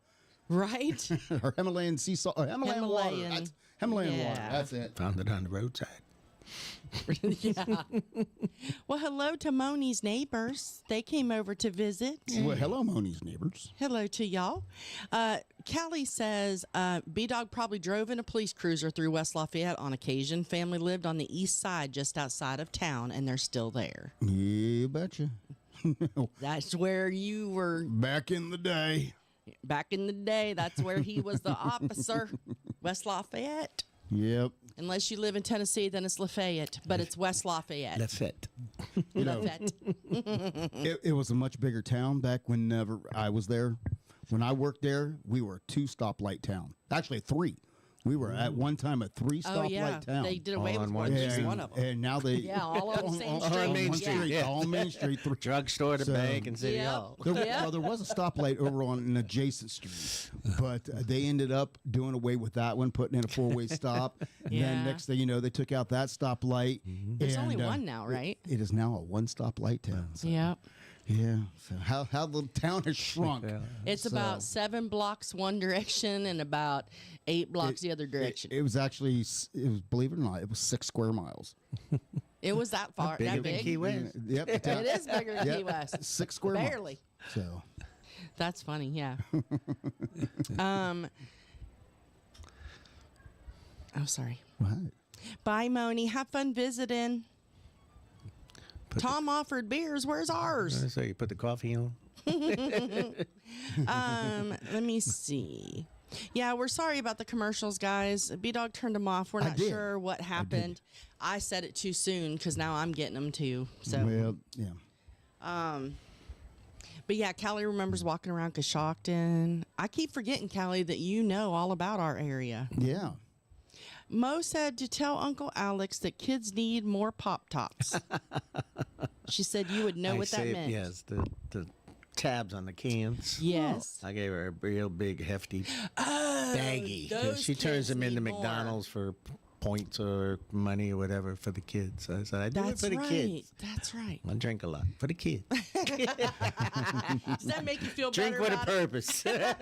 Right? Or Himalayan sea salt. Himalayan water. That's Himalayan water. Yeah. That's it. Found it on the roadside. Yeah. Well, hello to Moni's neighbors. They came over to visit. Well, hello, Moni's neighbors. Hello to y'all. Callie says B-Dawg probably drove in a police cruiser through West Lafayette on occasion. Family lived on the east side just outside of town, and they're still there. You betcha. That's where you were Back in the day. back in the day. That's where he was the officer. West Lafayette. Yep. Unless you live in Tennessee, then it's Lafayette, but it's West Lafayette. That's it. You know, Lafayette. it was a much bigger town back whenever I was there. When I worked there, we were a 2-stoplight town. Actually, 3. We were at one time a 3-stoplight town. They did away All with on one, one just street. one of them. And now they All on the same on street. Main Yeah. Street, Yeah. all Main Street. Drugstore to So- bank and City Yep. Hall. Well, there was a stoplight over on an adjacent street, but they ended up doing away with that one, putting in a 4-way stop. Yeah. Then next thing you know, they took out that stoplight. There's and, only one now, right? It is now a 1-stoplight town. So, Yep. yeah. So how the town has shrunk. It's So- about 7 blocks one direction and about 8 blocks the other direction. It was actually, believe it or not, it was 6 square miles. It was that far, Bigger that than big. Key West. Yep. the town- It is bigger than Yep. Key West. 6 square Barely. miles. So That's funny, yeah. Oh, sorry. right. Bye, Moni. Have fun visiting. Tom offered beers. Where's ours? So you put the coffee on. Let me see. Yeah, we're sorry about the commercials, guys. B-Dawg turned them off. We're I not did. sure what happened. I said it too soon because now I'm getting them too. So, Well, yeah. but yeah, Callie remembers walking around Coshocton. I keep forgetting, Callie, that you know all about our area. Yeah. Mo said to tell Uncle Alex that kids need more Pop Tops. She said you would know I what that saved- meant. Yes, the tabs on the cans. Yes. I gave her a real big, hefty baggie. 'Cause those she turns kids them into need more. McDonald's for points or money or whatever for the kids. So I said, I do That's it for the right. kids. That's right. I drink a lot for the kids. Does that make you feel Drink better with a about purpose. it?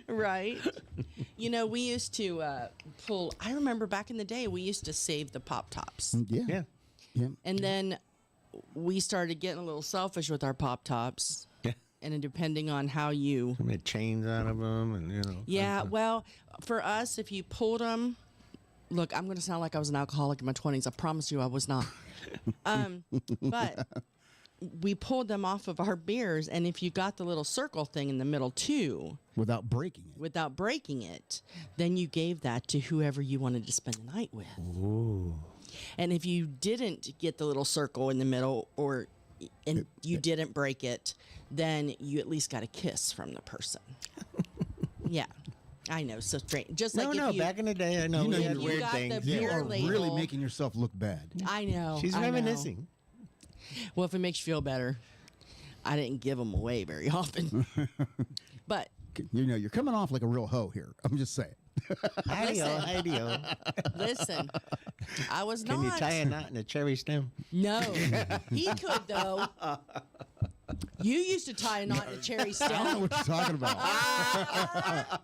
Right. You know, we used to pull. I remember back in the day, we used to save the Pop Tops, Yeah. Yeah. Yeah. and then we started getting a little selfish with our Pop Tops. Yeah. And then depending on how you, I made chains out of them, and you know. yeah. Well, for us, if you pulled them, look, I'm going to sound like I was an alcoholic in my 20s. I promise you, I was not. But we pulled them off of our beers, and if you got the little circle thing in the middle too, Without breaking it. without breaking it, then you gave that to whoever you wanted to spend the night with. Ooh. And if you didn't get the little circle in the middle, and you didn't break it, then you at least got a kiss from the person. Yeah, I know, so strange. Just like No, if you, back in the day, I know You know, we had you weird got the things. You beer are really label. making yourself look bad. I know. She's I know. reminiscing. Well, if it makes you feel better, I didn't give them away very often, but You know, you're coming off like a real hoe here. I'm just saying. Hi-yo, hi-yo. listen, I was Can you not. tie a knot in a cherry stem? No, he could though. You used to tie a knot in a cherry I don't know stem. what you're talking about.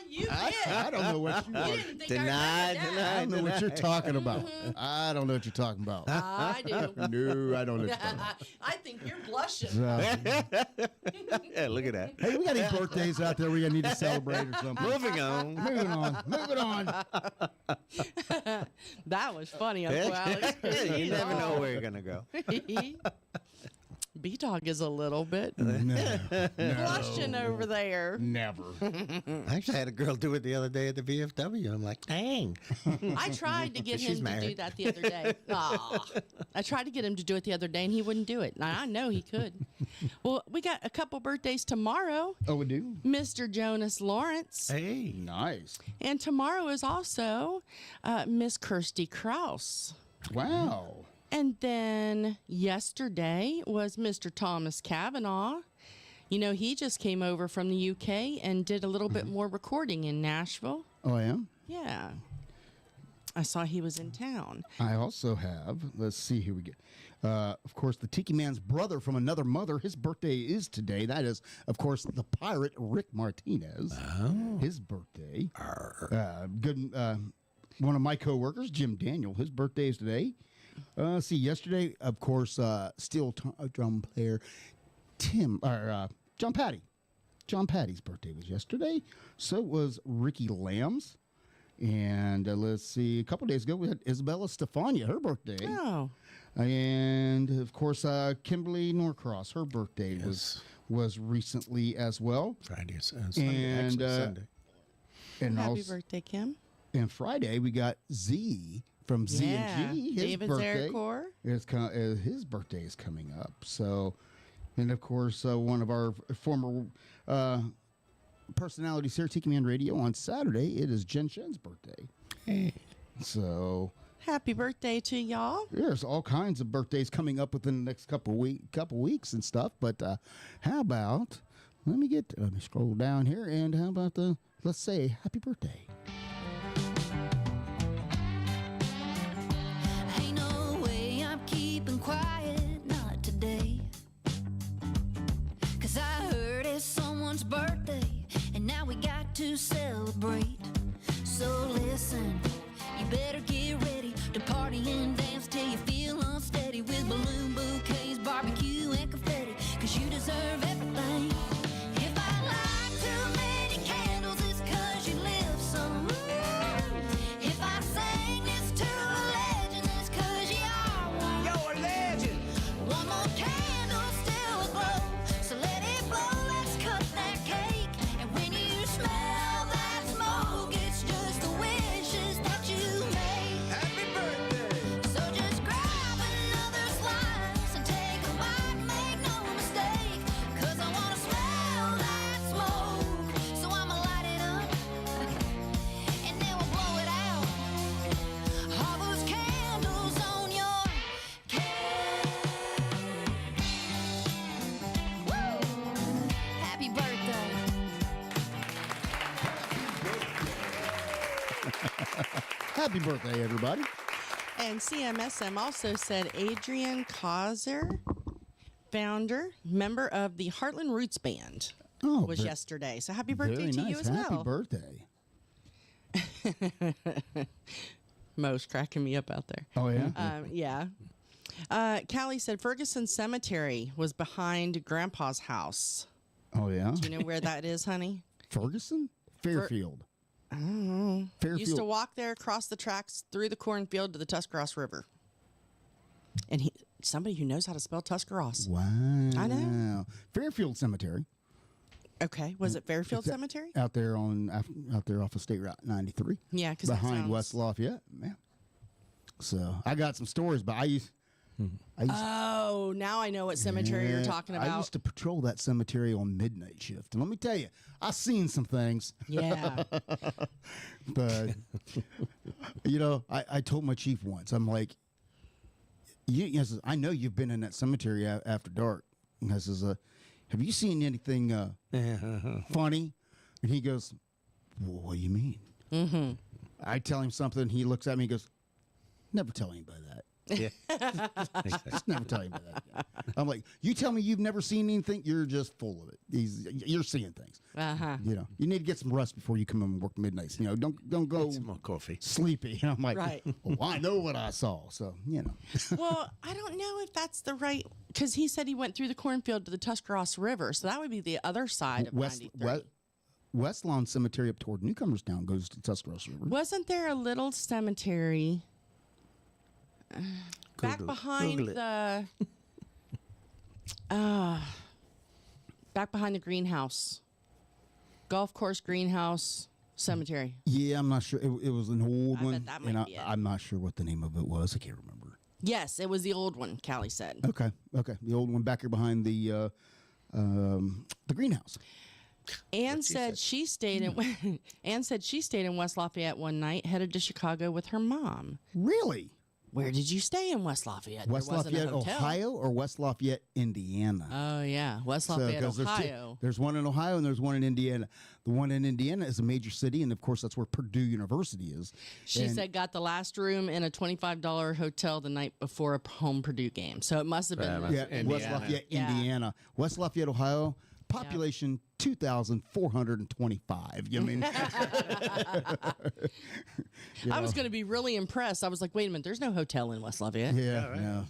You did. I don't know what you You are. didn't think Denied, I remembered that. I don't know what you're talking about. I don't know what you're talking about. I do. No, I don't know what you're talking about. I think you're blushing. Yeah, look at that. Hey, we got any birthdays out there we need to celebrate or something? Moving on. Moving on. Moving on. That was funny, Uncle Alex. You never know where you're going to go. B-Dawg is a little bit No, blushing over there. never. I actually had a girl do it the other day at the VFW. I'm like, dang. I tried to get She's him to do married. that the other day. Aw. I tried to get him to do it the other day, and he wouldn't do it. And I know he could. Well, we got a couple birthdays tomorrow. Oh, we do? Mr. Jonas Lawrence. Hey. Nice. And tomorrow is also Miss Kirsty Krause. Wow. And then yesterday was Mr. Thomas Cavanaugh. You know, he just came over from the UK and did a little bit more recording in Nashville. Oh, I am? Yeah. I saw he was in town. I also have, let's see, here we go. Of course, the Tiki Man's brother from another mother, his birthday is today. That is, of course, the pirate Rick Martinez. Oh. His birthday. One of my coworkers, Jim Daniel, his birthday is today. See, yesterday, of course, steel drum player John Patty. John Patty's birthday was yesterday. So was Ricky Lamb's. And let's see, a couple days ago, we had Isabella Stefania, her birthday. Oh. And, of course, Kimberly Norcross, her birthday was recently as well. Friday, Sunday, Sunday. And happy birthday, Kim. And Friday, we got Z from Z&G. David Zaracore. His birthday is coming up. So, and of course, one of our former personalities here, Tiki Man Radio, on Saturday, it is Jen Shen's birthday. Hey. So, happy birthday to y'all. There's all kinds of birthdays coming up within the next couple weeks and stuff. But how about, let me scroll down here, and how about let's say happy birthday. Ain't no way I'm keeping quiet, not today. 'Cause I heard it's someone's birthday, and now we got to celebrate. So listen, you better get ready to party and dance till you feel unsteady with balloon bouquets, barbecue, and confetti. 'Cause you deserve everything. If I light too many candles, it's 'cause you live some. If I sing this to a legend, it's 'cause you are one. You're a legend. One more candle still aglow, so let it blow, let's cut that cake. And when you smell that smoke, it's just the wishes that you make. Happy birthday. So just grab another slice and take a bite, make no mistake. 'Cause I wanna smell that smoke, so I'ma light it up, and then we'll blow it out. All those candles on your cake. Woo! Happy birthday. Happy birthday, everybody. And CMSM also said Adrian Kaiser, founder, member of the Heartland Roots Band, was yesterday. So happy birthday Very to nice. you as Happy well. birthday. Mo's cracking me up out there. Oh, yeah? Yeah. Callie said Ferguson Cemetery was behind Grandpa's house. Oh, yeah? Do you know where that is, honey? Ferguson? Fairfield. I don't know. Fairfield. Used to walk there, across the tracks, through the cornfield to the Tuscarawas River. And somebody who knows how to spell Tuscarawas. Wow. I know. Fairfield Cemetery. Okay. Was it Fairfield Cemetery? Out there off of State Route 93. Yeah, because behind West Lafayette. Yeah. So I got some stories, but I used Oh, now I know what cemetery you're talking about. I used to patrol that cemetery on midnight shift. And let me tell you, I've seen some things. Yeah. But, I told my chief once, I'm like, I know you've been in that cemetery after dark. And I says, have you seen anything funny? And he goes, well, what do you mean? Mm-hmm. I tell him something. He looks at me and goes, never tell anybody that. Yeah. Just never tell anybody that again. I'm like, you tell me you've never seen anything, you're just full of it. You're seeing things. Uh-huh. You need to get some rest before you come in and work midnights. Don't go some more coffee. Sleepy. And I'm like, right. Well, I know what I saw. So, Well, I don't know if that's the right, because he said he went through the cornfield to the Tuscarawas River. So that would be the other side of 93. West Lawn Cemetery up toward Newcomerstown goes to Tuscarawas River. Wasn't there a little cemetery back Google behind it. the back behind the greenhouse, golf course greenhouse cemetery. Yeah, I'm not sure. It was an old I one, bet that and might be it. I'm not sure what the name of it was. I can't remember. Yes, it was the old one. Callie said. Okay, the old one back here behind the greenhouse. Anne said she stayed in. Anne said she stayed in West Lafayette one night, headed to Chicago with her mom. Really? Where did you stay in West Lafayette? West There wasn't a Lafayette, hotel. Ohio, or West Lafayette, Indiana? Oh yeah, West So, Lafayette, 'cause Ohio. there's one in Ohio and there's one in Indiana. The one in Indiana is a major city, and of course that's where Purdue University is. She And- said got the last room in a $25 hotel the night before a home Purdue game. So it must have been. Yeah, West Indiana. Lafayette, Yeah. Indiana. West Lafayette, Ohio. Population 2,425. You mean? I was going to be really impressed. I was like, wait a minute, there's no hotel in West Lafayette. Yeah,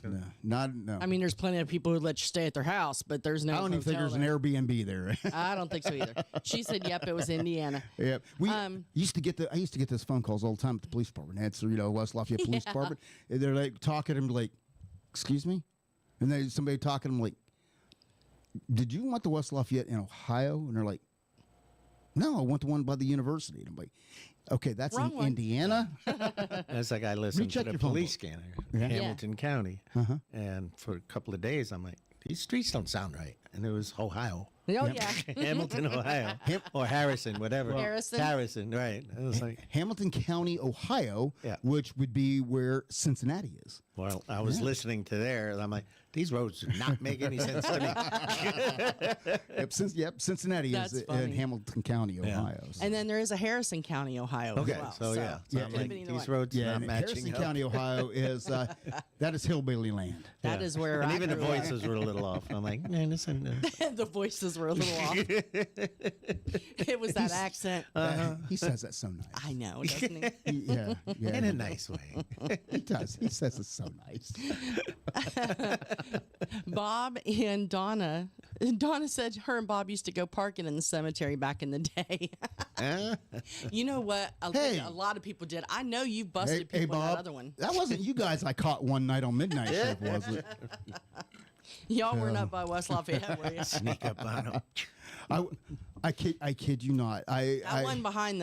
no. I mean, there's plenty of people who let you stay at their house, but there's no I don't even think hotel there's an there. Airbnb there. I don't think so either. She said, yep, it was Indiana. Yeah, I used to get this phone calls all the time at the police department. That's West Lafayette Police Department. And they're like talking to him like, "Excuse me," and then somebody talking to him like, "Did you want the West Lafayette in Ohio?" And they're like, "No, I want the one by the university." And I'm like, "Okay, that's Wrong in one." Indiana." That's like I listened Recheck to the your phone police book. scanner, Yeah. Hamilton County, and for a couple of days I'm like, these streets don't sound right, and it was Ohio. Oh, yeah. Hamilton, Ohio, or Harrison, whatever. Harrison. Right. It was like, Hamilton County, Ohio, Yeah. which would be where Cincinnati is. well, I was listening to there, and I'm like, these roads do not make any sense to me. Cincinnati That's is in funny. Hamilton County, Ohio. So. And then there is a Harrison County, Ohio Okay, as well. so yeah, so I'm like, Either these way. roads yeah, not and matching Harrison up. County, Ohio is that is hillbilly land. That is where and I even the grew up. voices were a little off. I'm like, man, this ain't. The voices were a little off. It was that accent. He says that so nice. I know, doesn't he? Yeah, in a nice way. he does. He says it so nice. Bob and Donna. Donna said her and Bob used to go parking in the cemetery back in the day. You know what? Hey. A lot of people did. I know you busted Hey, people in Bob. that other one. That wasn't you guys I caught one night on Midnight Shift, was it? Y'all weren't up by West Lafayette, were you? Sneak up on them. I kid you not. That one behind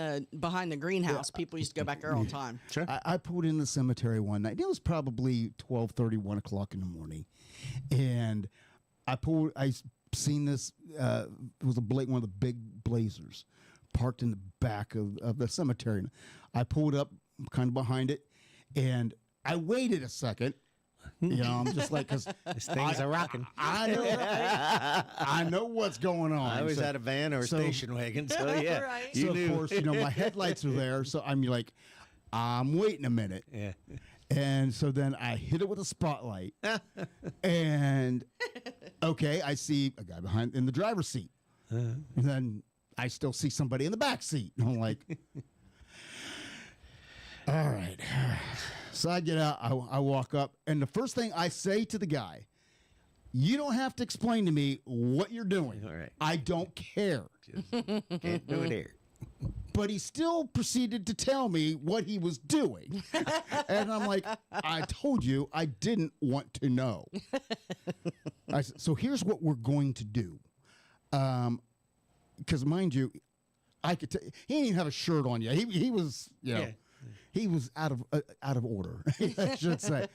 the greenhouse, people used to go back there all the time. Sure. I pulled in the cemetery one night. It was probably 12:30, 1 o'clock in the morning, and I seen this. It was one of the big Blazers parked in the back of the cemetery. I pulled up kind of behind it, and I waited a second. You know, I'm just like, because These things are rocking. I know what's going on. I was So- at a van or a so- station wagon, so yeah, Right. you so knew. of course, my headlights are there, so I'm like, I'm waiting a minute. Yeah. And so then I hit it with a spotlight. And okay, I see a guy behind in the driver's seat. And then I still see somebody in the back seat. And I'm like, all right. So I get out, I walk up, and the first thing I say to the guy, you don't have to explain to me what you're doing. All right. I don't care. Can't do it here. But he still proceeded to tell me what he was doing. And I'm like, I told you I didn't want to know. I said, so here's what we're going to do. Because mind you, I could tell he didn't even have a shirt on yet. He was, Yeah. he was out of order, I should say.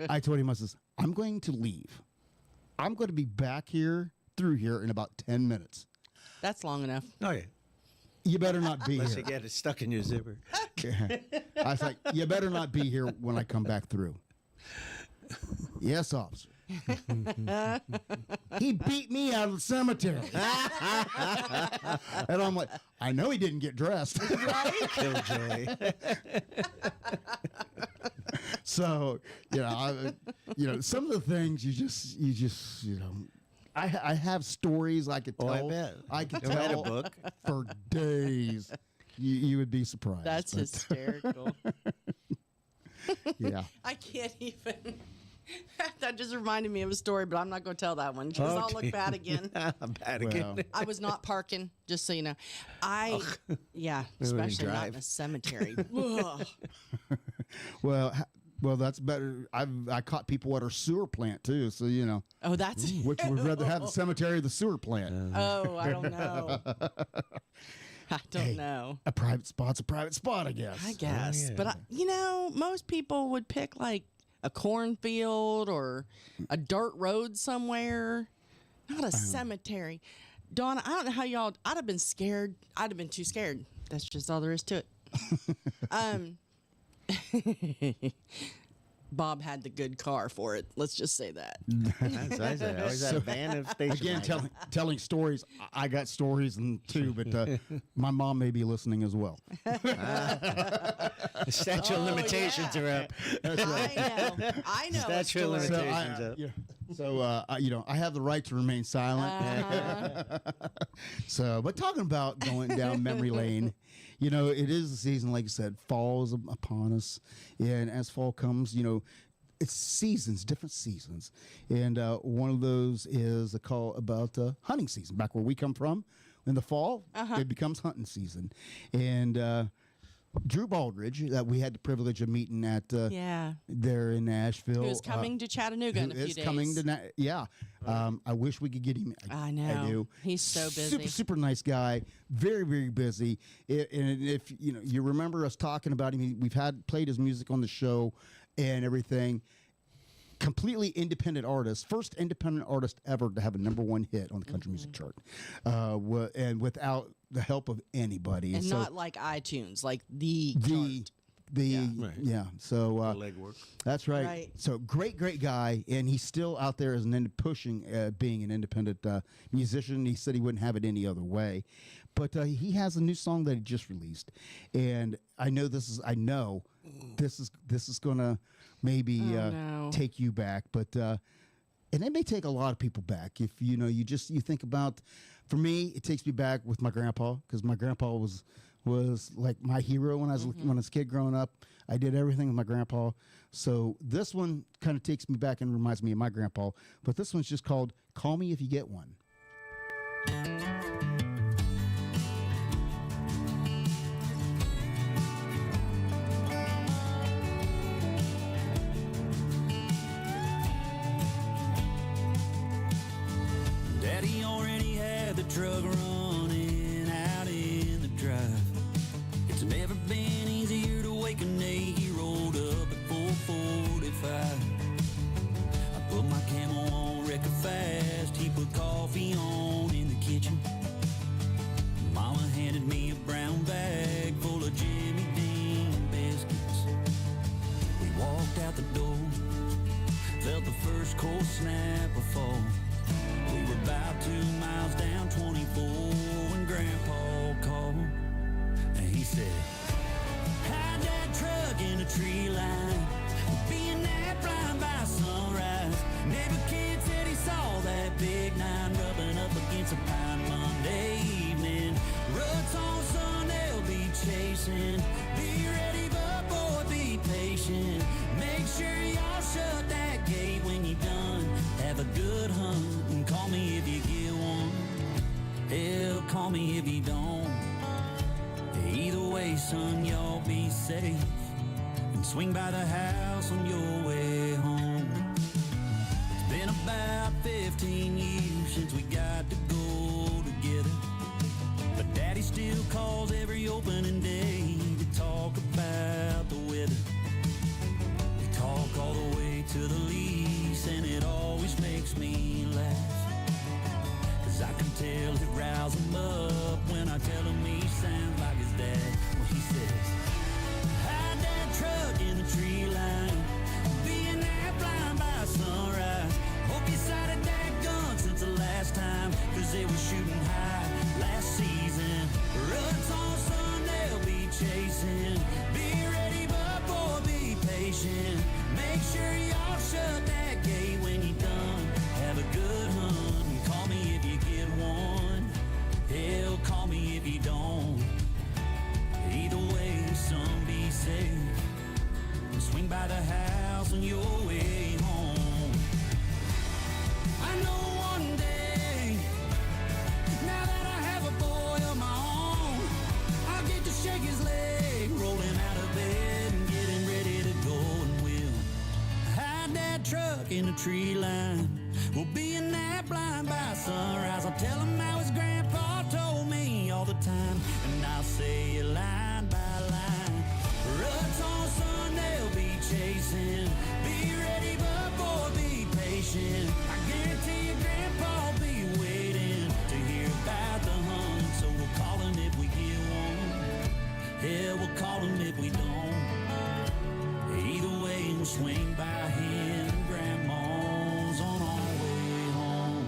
I told him, I says, I'm going to leave. I'm going to be back through here in about 10 minutes. That's long enough. Oh yeah. You better not be Unless here. you get it stuck in your zipper. I was like, you better not be here when I come back through. Yes, officer. He beat me out of the cemetery. And I'm like, I know he didn't get dressed. Killjoy. So, some of the things you just I have stories I could tell. Oh, I bet. I could You read a tell book. for days. You would be surprised. That's but, hysterical. yeah. I can't even. That just reminded me of a story, but I'm not going to tell that one because I'll look bad again. I'm bad again. Well. I was not parking, just so you know. Yeah, We wouldn't especially not in drive. a cemetery. Ugh. Well, Well, that's better. I caught people at our sewer plant too, so you know. Oh, that's Which would rather have the cemetery or the sewer plant? Oh, I don't know. I don't know. A private spot's a private spot, I guess. I guess, yeah. but you know, most people would pick like a cornfield or a dirt road somewhere, not a cemetery. Donna, I don't know how y'all. I'd have been scared. I'd have been too scared. That's just all there is to it. Bob had the good car for it. Let's just say that. That's what I say. I always had a van of station Again, telling stories. I got stories too, but my mom may be listening as well. The statute of limitations are up. I know. a Statute of story. limitations up. So, you know, I have the right to remain silent. So, but talking about going down memory lane, you know, it is the season, like you said, fall is upon us. And as fall comes, you know, it's seasons, different seasons. And one of those is a call about hunting season. Back where we come from, in the fall, it becomes hunting season. And Drew Baldridge, that we had the privilege of meeting at there in Nashville. Who's coming to Chattanooga in a few days. Coming to I wish we could get him. I know. I do. He's so busy. Super nice guy. Very, very busy. And if you know, you remember us talking about him, we've played his music on the show and everything. Completely independent artist, first independent artist ever to have a #1 hit on the country music chart, and without the help of anybody. And so, not like iTunes, like the So Legwork. that's right. Right. So great guy, and he's still out there as pushing being an independent musician. He said he wouldn't have it any other way, but he has a new song that he just released, and I know this is gonna maybe take you back, but and it may take a lot of people back if you know you think about. For me, it takes me back with my grandpa, because my grandpa was like my hero when I was a kid growing up. I did everything with my grandpa. So this one kind of takes me back and reminds me of my grandpa. But this one's just called "Call Me If You Get One." Daddy already had the truck running out in the drive. It's never been easier to wake a day. He rolled up at 4:45. I put my Camel on record fast. He put coffee on in the kitchen. Mama handed me a brown bag full of Jimmy Dean biscuits. We walked out the door, felt the first cold snap of fall. We were about 2 miles down 24 when Grandpa called, and he said, "Hide that truck in a tree line, being that blind by sunrise. Neighbor kid said he saw that big 9 rubbing up against a pine Monday evening. Ruts on sun, they'll be chasing. Be ready, but boy, be patient. Make sure y'all shut that gate when you're done. Have a good hunt and call me if you get one. Hell, call me if you don't. Either way, son, y'all be safe. And swing by the house on your way home." It's been about 15 years since we got to go together, but Daddy still calls every opening day to talk about the weather. We talk all the way to the lease, and it always makes me laugh, 'cause I can tell it riles him up when I tell him he sounds like his dad. Well, he says, "Hide that truck in the tree line, being that blind by sunrise. Hope you sighted that gun since the last time, 'cause they were shooting high last season. Ruts on sun, they'll be chasing. Be ready, but boy, be patient. Make sure y'all shut that gate when you're done. Have a good hunt and call me if you get one. Hell, call me if you don't. Either way, son, be safe. And swing by the house on your way home. I know one day, now that I have a boy of my own, I'll get to shake his leg, rolling out of bed and getting ready to go, and we'll that truck in the tree line. We'll be in that blind by sunrise. I'll tell him how his grandpa told me all the time, and I'll say it line by line. Ruts on Sunday will be chasing. Be ready, but boy, be patient. I guarantee your grandpa'll be waiting to hear about the hunt. So we'll call him if we get one. Yeah, we'll call him if we don't. Either way, we'll swing by him and grandma's on our way home.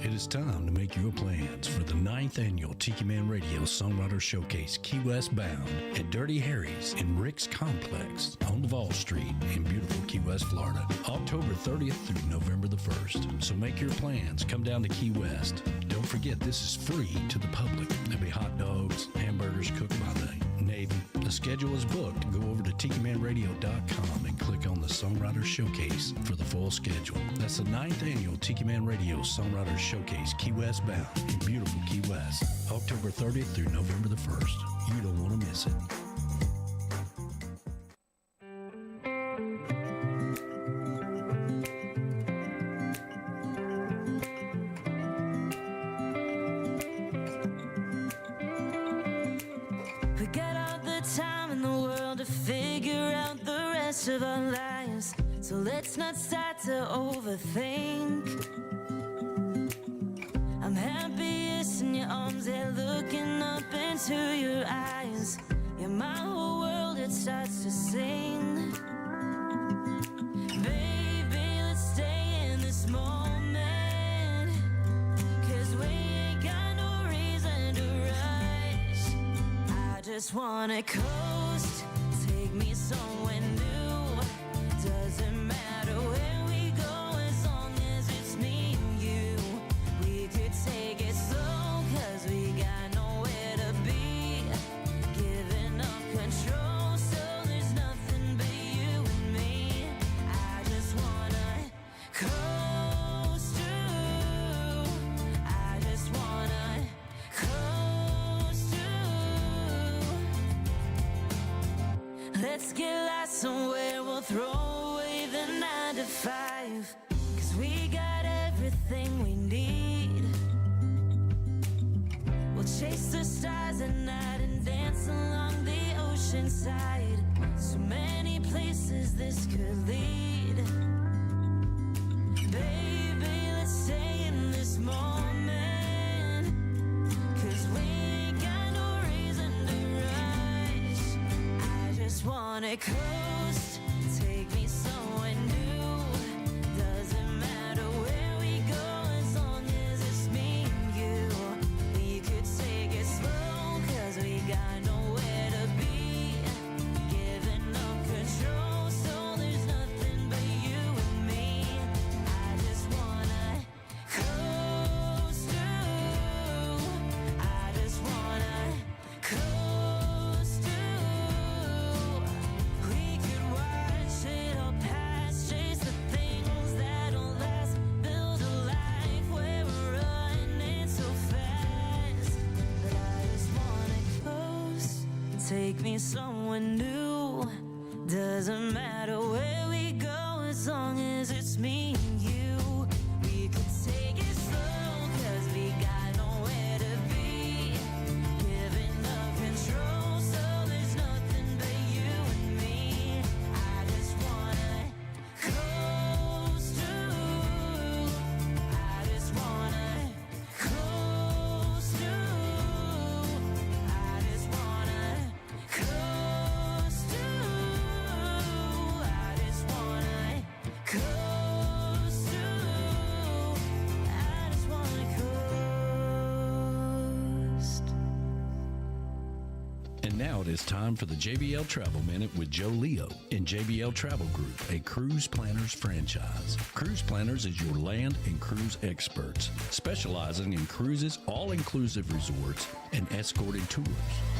It is time to make your plans for the 9th annual Tiki Man Radio Songwriter Showcase Key West Bound at Dirty Harry's in Rick's Complex on Duval Street in beautiful Key West, Florida, October 30th through November the 1st. So make your plans. Come down to Key West. Don't forget, this is free to the public. There'll be hot dogs, hamburgers cooked by the Navy. The schedule is booked. Go over to TikiManRadio.com and click on the Songwriter Showcase for the full schedule. That's the 9th annual Tiki Man Radio Songwriter Showcase Key West Bound in beautiful Key West, October 30th through November the 1st. You don't want to miss it. We got all the time in the world to figure out the rest of our lives. So let's not start to overthink. I'm happiest in your arms, yeah, looking up into your eyes. Yeah, my whole world, it starts to sing. Baby, let's stay in this moment, 'cause we ain't got no reason to rush. I just wanna coast, take me somewhere new. Doesn't matter where we go as long as it's me and you. We could take it slow, 'cause we got nowhere to be. Giving up control, so there's nothing but you and me. I just wanna coast through. I just wanna coast through. Let's get lost somewhere, we'll throw away the 9 to 5, 'cause we got everything we need. We'll chase the stars at night and dance along the ocean side. So many places this could lead. Baby, let's stay in this moment, 'cause we ain't got no reason to rush. I just wanna coast, take me somewhere new. Doesn't matter where we go as long as it's me and you. We could take it slow, 'cause we got nowhere to be. Giving up control, so there's nothing but you and me. I just wanna coast through. I just wanna coast through. We could watch it all pass, chase the things that don't last, build a life where we're running so fast. But I just wanna coast, take me somewhere new. Doesn't matter where we go as long as it's me and you. We could take it slow, 'cause we got nowhere to be. Giving up control, so there's nothing but you and me. I just wanna coast through. I just wanna coast through. I just wanna coast through. I just wanna coast through. I just wanna coast. And now it is time for the JBL Travel Minute with Joe Leo in JBL Travel Group, a cruise planners franchise. Cruise Planners is your land and cruise experts, specializing in cruises, all-inclusive resorts, and escorted tours.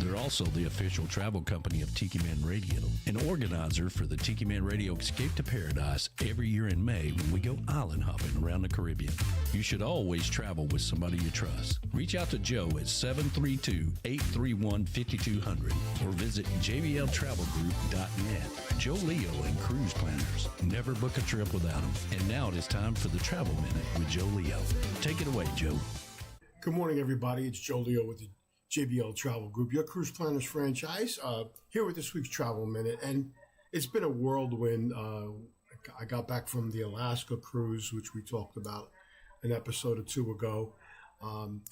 They're also the official travel company of Tiki Man Radio, an organizer for the Tiki Man Radio Escape to Paradise every year in May when we go island hopping around the Caribbean. You should always travel with somebody you trust. Reach out to Joe at 732-831-5200 or visit jbltravelgroup.net. Joe Leo and Cruise Planners. Never book a trip without them. And now it is time for the Travel Minute with Joe Leo. Take it away, Joe. Good morning, everybody. It's Joe Leo with the JBL Travel Group, your Cruise Planners franchise, here with this week's Travel Minute. And it's been a whirlwind. I got back from the Alaska cruise, which we talked about an episode or two ago.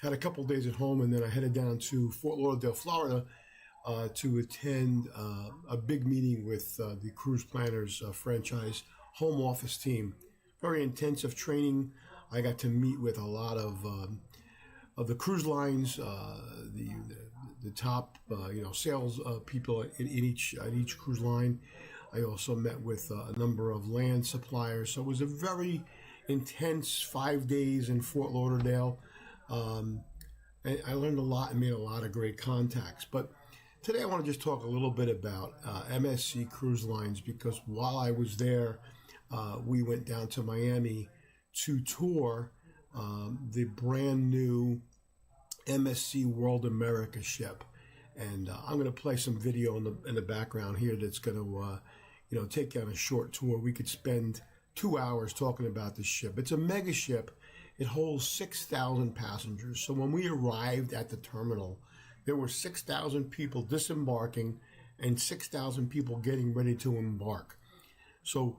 Had a couple days at home, and then I headed down to Fort Lauderdale, Florida, to attend a big meeting with the Cruise Planners franchise home office team. Very intensive training. I got to meet with a lot of the cruise lines, the top sales people in each cruise line. I also met with a number of land suppliers. So it was a very intense 5 days in Fort Lauderdale. And I learned a lot and made a lot of great contacts. But today I want to just talk a little bit about MSC Cruise Lines, because while I was there, we went down to Miami to tour the brand new MSC World America ship. And I'm going to play some video in the background here that's going to take you on a short tour. We could spend 2 hours talking about this ship. It's a mega ship. It holds 6,000 passengers. So when we arrived at the terminal, there were 6,000 people disembarking and 6,000 people getting ready to embark. So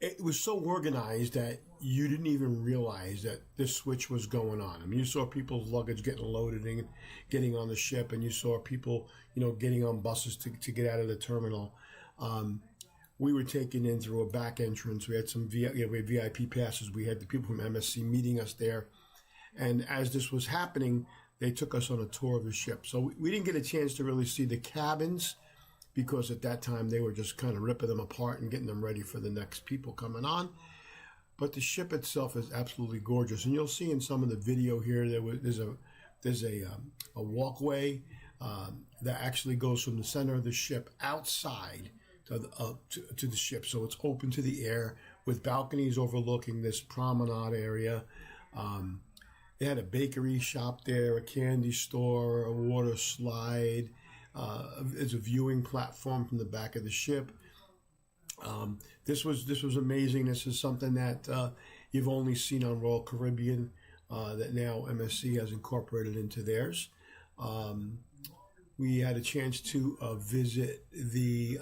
it was so organized that you didn't even realize that this switch was going on. I mean, you saw people's luggage getting loaded and getting on the ship, and you saw people, getting on buses to get out of the terminal. We were taken in through a back entrance. We had some we had VIP passes. We had the people from MSC meeting us there. And as this was happening, they took us on a tour of the ship. So we didn't get a chance to really see the cabins, because at that time they were just kind of ripping them apart and getting them ready for the next people coming on. But the ship itself is absolutely gorgeous. And you'll see in some of the video here, there's a walkway that actually goes from the center of the ship outside to the ship. So it's open to the air with balconies overlooking this promenade area. They had a bakery shop there, a candy store, a water slide. There's a viewing platform from the back of the ship. This was amazing. This is something that you've only seen on Royal Caribbean, that now MSC has incorporated into theirs. We had a chance to visit the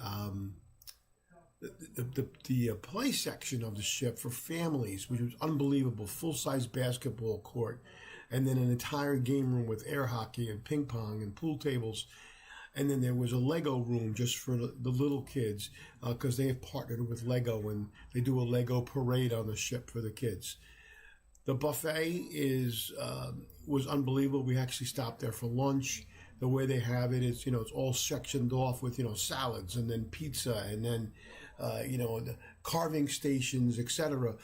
play section of the ship for families, which was unbelievable. Full-size basketball court, and then an entire game room with air hockey and ping pong and pool tables. And then there was a Lego room just for the little kids, because they have partnered with Lego, and they do a Lego parade on the ship for the kids. The buffet was unbelievable. We actually stopped there for lunch. The way they have it is, it's all sectioned off with, salads, and then pizza, and then, the carving stations, etc.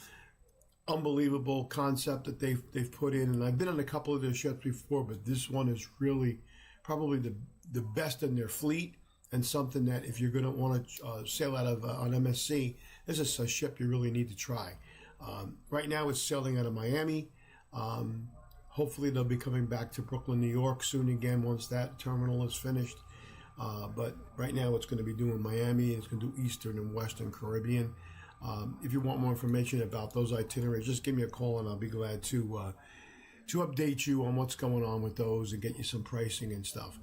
Unbelievable concept that they've put in. And I've been on a couple of their ships before, but this one is really probably the best in their fleet, and something that if you're going to want to sail out of on MSC, this is a ship you really need to try. Right now it's sailing out of Miami. Hopefully they'll be coming back to Brooklyn, New York soon again once that terminal is finished. But right now it's going to be doing Miami. It's going to do Eastern and Western Caribbean. If you want more information about those itineraries, just give me a call and I'll be glad to update you on what's going on with those and get you some pricing and stuff.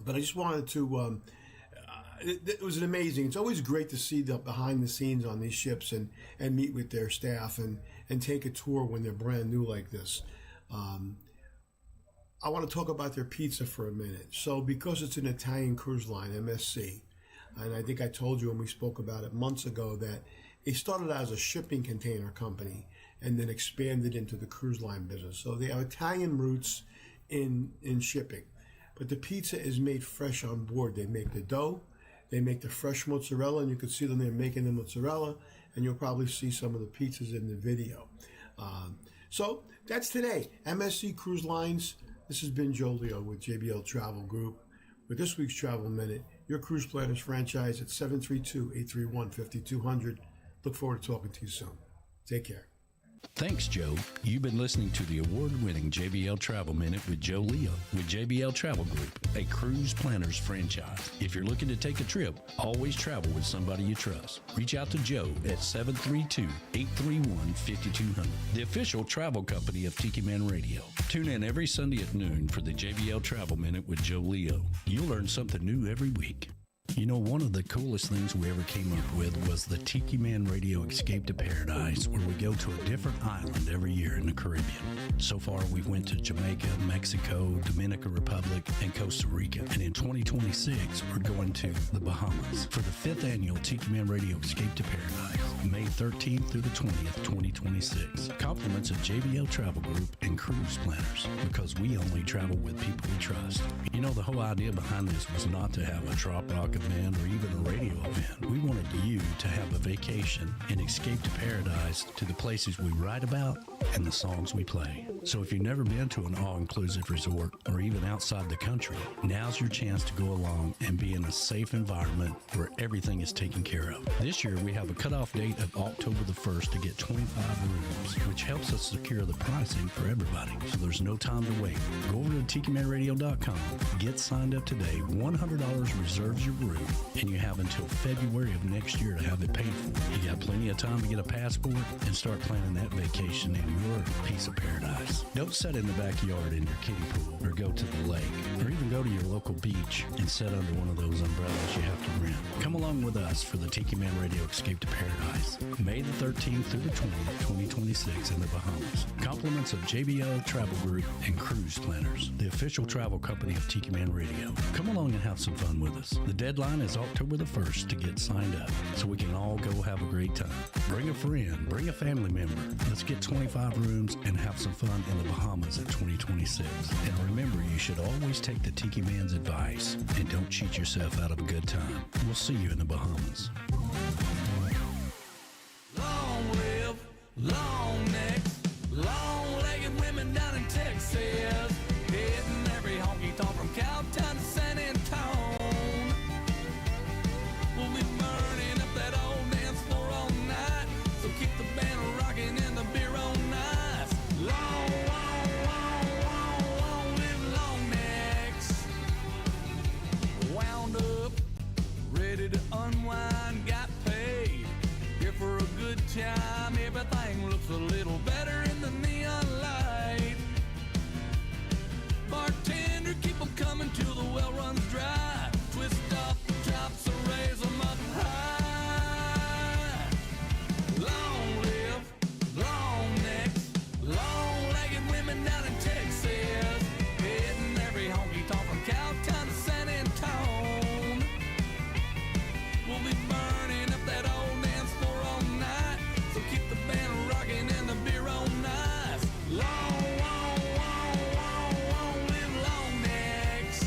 But I just wanted to, it was an amazing, it's always great to see the behind the scenes on these ships and meet with their staff and take a tour when they're brand new like this. I want to talk about their pizza for a minute. So because it's an Italian cruise line, MSC, and I think I told you when we spoke about it months ago that it started as a shipping container company and then expanded into the cruise line business. So they have Italian roots in shipping. But the pizza is made fresh on board. They make the dough, they make the fresh mozzarella, and you can see them there making the mozzarella, and you'll probably see some of the pizzas in the video. So that's today. MSC Cruise Lines. This has been Joe Leo with JBL Travel Group with this week's Travel Minute, your Cruise Planners franchise at 732-831-5200. Look forward to talking to you soon. Take care. Thanks, Joe. You've been listening to the award-winning JBL Travel Minute with Joe Leo with JBL Travel Group, a cruise planners franchise. If you're looking to take a trip, always travel with somebody you trust. Reach out to Joe at 732-831-5200, the official travel company of Tiki Man Radio. Tune in every Sunday at noon for the JBL Travel Minute with Joe Leo. You'll learn something new every week. You know, one of the coolest things we ever came up with was the Tiki Man Radio Escape to Paradise, where we go to a different island every year in the Caribbean. So far, we went to Jamaica, Mexico, Dominican Republic, and Costa Rica. And in 2026, we're going to the Bahamas for the 5th annual Tiki Man Radio Escape to Paradise, May 13th through the 20th, 2026. Compliments of JBL Travel Group and Cruise Planners, because we only travel with people we trust. You know, the whole idea behind this was not to have a drop rock event or even a radio event. We wanted you to have a vacation and escape to paradise, to the places we write about and the songs we play. So if you've never been to an all-inclusive resort or even outside the country, now's your chance to go along and be in a safe environment where everything is taken care of. This year we have a cutoff date of October the 1st to get 25 rooms, which helps us secure the pricing for everybody. So there's no time to wait. Go over to TikiManRadio.com, get signed up today. $100 reserves your room, and you have until February of next year to have it paid for. You got plenty of time to get a passport and start planning that vacation in your piece of paradise. Don't sit in the backyard in your kiddie pool, or go to the lake, or even go to your local beach and sit under one of those umbrellas you have to rent. Come along with us for the Tiki Man Radio Escape to Paradise, May the 13th through the 20th, 2026 in the Bahamas. Compliments of JBL Travel Group and Cruise Planners, the official travel company of Tiki Man Radio. Come along and have some fun with us. The deadline is October the 1st to get signed up, so we can all go have a great time. Bring a friend, bring a family member. Let's get 25 rooms and have some fun in the Bahamas in 2026. And remember, you should always take the Tiki Man's advice and don't cheat yourself out of a good time. We'll see you in the Bahamas. Long live, long necks, long-legged women down in Texas, hitting every honky-tonk from Cowtown to San Antone. We'll be burning up that old dance floor all night, so keep the band rocking and the beer on ice. Long, long, long, long, long live long necks. Wound up, ready to unwind, got paid. Here for a good time, everything looks a little better in the neon light. Bartender, keep 'em coming till the well runs dry. Twist off the tops and raise 'em up high. Long live, long necks, long-legged women down in Texas, hitting every honky-tonk from Cowtown to San Antone. We'll be burning up that old dance floor all night, so keep the band rocking and the beer on ice. Long, long, long, long, long live long necks.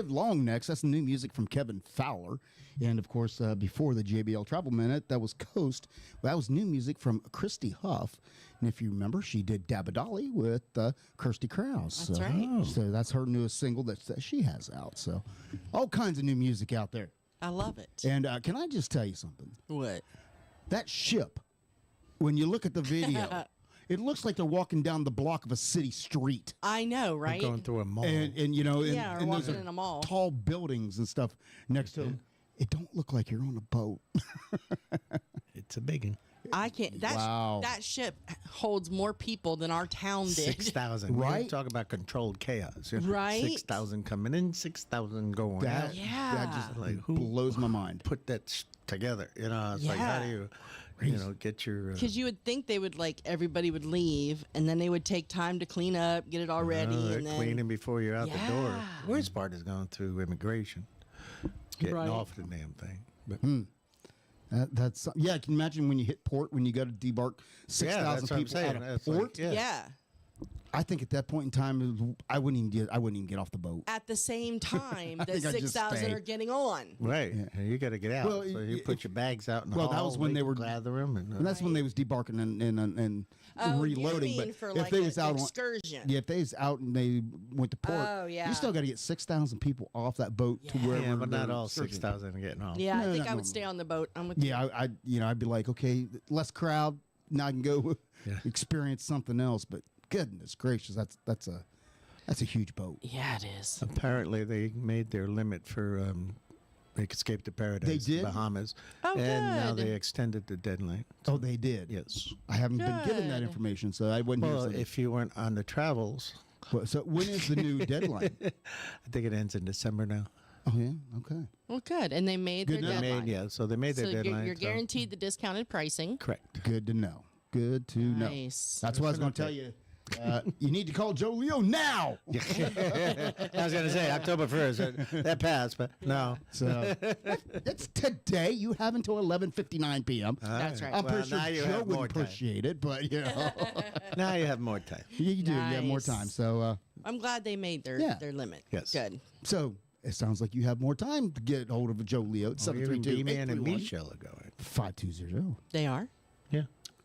Live Long next. That's new music from Kevin Fowler. And, of course, before the JBL Travel Minute, that was Coast. That was new music from Christy Huff. And if you remember, she did Dabadolly with Kirsty Krause. That's right. So that's her newest single that she has out. So all kinds of new music out there. I love it. And can I just tell you something? What? That ship, when you look at the video, it looks like they're walking down the block of a city street. I know, right? Going through a mall. And you know, Yeah, or and there's walking in a mall. tall buildings and stuff next to them. It don't look like you're on a boat. It's a big one. I can't. That ship holds more people than our town did. 6,000. Right? Talk about controlled chaos. Right? 6,000 coming in, 6,000 going out. That Yeah. just Like, who blows my mind. put that together? You know, it's like, how do you know, get your... Because you would think they would everybody would leave, and then they would take time to clean up, get it all ready, they're and then cleaning before you're out the door. Yeah. Worst part is going through immigration, getting Right. off the damn thing. But That's yeah. I can imagine when you hit port when you got to debark 6,000 people out of That's port. like, yeah. I think at that point in time, I wouldn't even get off the boat. At the same time I that think I'd just 6,000 stay. are getting on. Right, and you got to get out. Well, so you put your bags out in the well, hall. that was when they were gather them, And that's when they was debarking and Oh, reloading. you mean But for if like they an was out excursion. yeah, if they was out and they went to port, Oh, yeah. you still got to get 6,000 people off that boat to wherever. yeah, but not they're all excursioning. 6,000 are getting off. Yeah, I No, think no, I no. would stay on the boat. I'm with you. Yeah, I'd be like, okay, less crowd. Now I can go experience something else. But goodness gracious, that's a huge boat. Yeah, it is. Apparently, they made their limit for Escape to Paradise. They did? Bahamas. Oh, and now good. they extended the deadline. Oh, they did. Yes. I haven't been given that Good. information, so I wouldn't. Well, hear something. if you weren't on the travels, So when is the new deadline? I think it ends in December now. Oh yeah, okay. Well, good. And they made Good their enough. deadline. So they made their So deadline. you're guaranteed the discounted pricing. Correct. Good to know. Good to know. Nice. That's what I was going to tell you. You need to call Joe Leo now. I was going to say October 1st. That passed, but no. So it's today. You have until 11:59 p.m. That's right. I'm Well, pretty sure now you Joe have would more time. appreciate it, but you know, Now you have more time. you do. You have more Nice. time. So I'm glad they made their limit. Yes. Good. so it sounds like you have more time to get hold of a Joe Leo. It's Even 732 B-Man and 831 Michelle are going. 5200. They are? Yeah.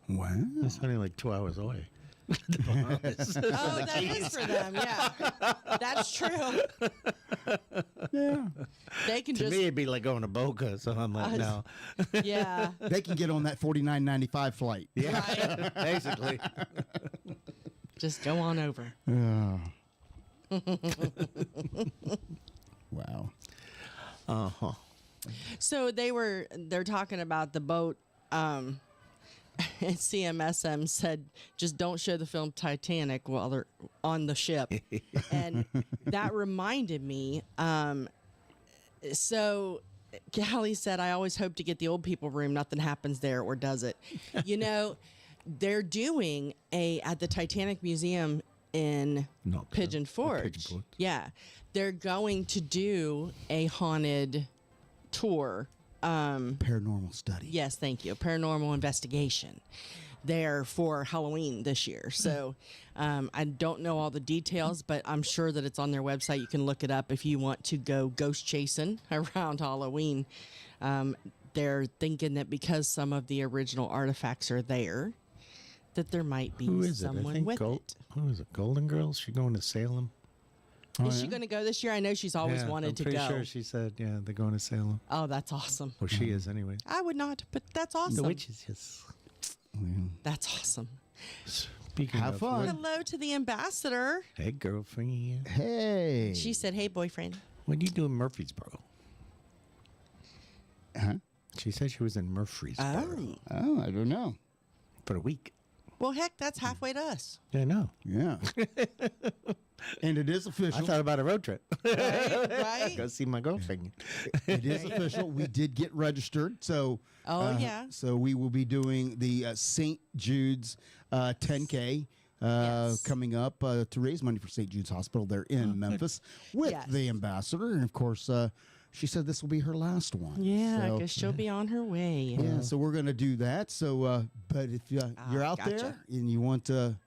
Wow. It's only like 2 hours away. Oh, that is for them. Yeah. That's true. Yeah. They can To just. me, it'd be like going to Boca, so I'm like, no. Yeah. They can get on that $49.95 flight. Yeah, basically. Just go on over. Wow. Uh-huh. So they're talking about the boat. CMSM said, just don't show the film Titanic while they're on the ship. And that reminded me. So Callie said, I always hope to get the old people room. Nothing happens there, or does it? You know, they're doing at the Titanic Museum in Pigeon Forge. Yeah. They're going to do a haunted tour. Paranormal study. Yes, thank you. Paranormal investigation there for Halloween this year. So I don't know all the details, but I'm sure that it's on their website. You can look it up if you want to go ghost chasing around Halloween. They're thinking that because some of the original artifacts are there, that there might be Who is it? I someone think with it. Who is it? Golden Girls? She going to Salem? Is she going to go this year? I know she's always wanted to I'm go. pretty sure she said, yeah, they're going to Salem. Oh, that's awesome. Well, she is anyway. I would not, but that's awesome. The witches, yes. That's awesome. Speaking Have of fun. which- Hello to the ambassador. Hey, girlfriend. Hey. She said, hey, boyfriend. What do you do in Murfreesboro? Huh? She said she was in Murfreesboro Oh, I don't know. for a week. Well, heck, that's halfway to us. Yeah, I know. Yeah. And it is I official. thought about a road trip. Right? Go see my girlfriend. It is official. We did get registered. So Oh, yeah. So we will be doing the St. Jude's 10K Yes. coming up to raise money for St. Jude's Hospital there in Memphis with Yes. the ambassador. And of course, she said this will be her last one. Yeah, So, I guess she'll be on her way. yeah, so we're going to do that. So, but if you're out gotcha. there and you want to,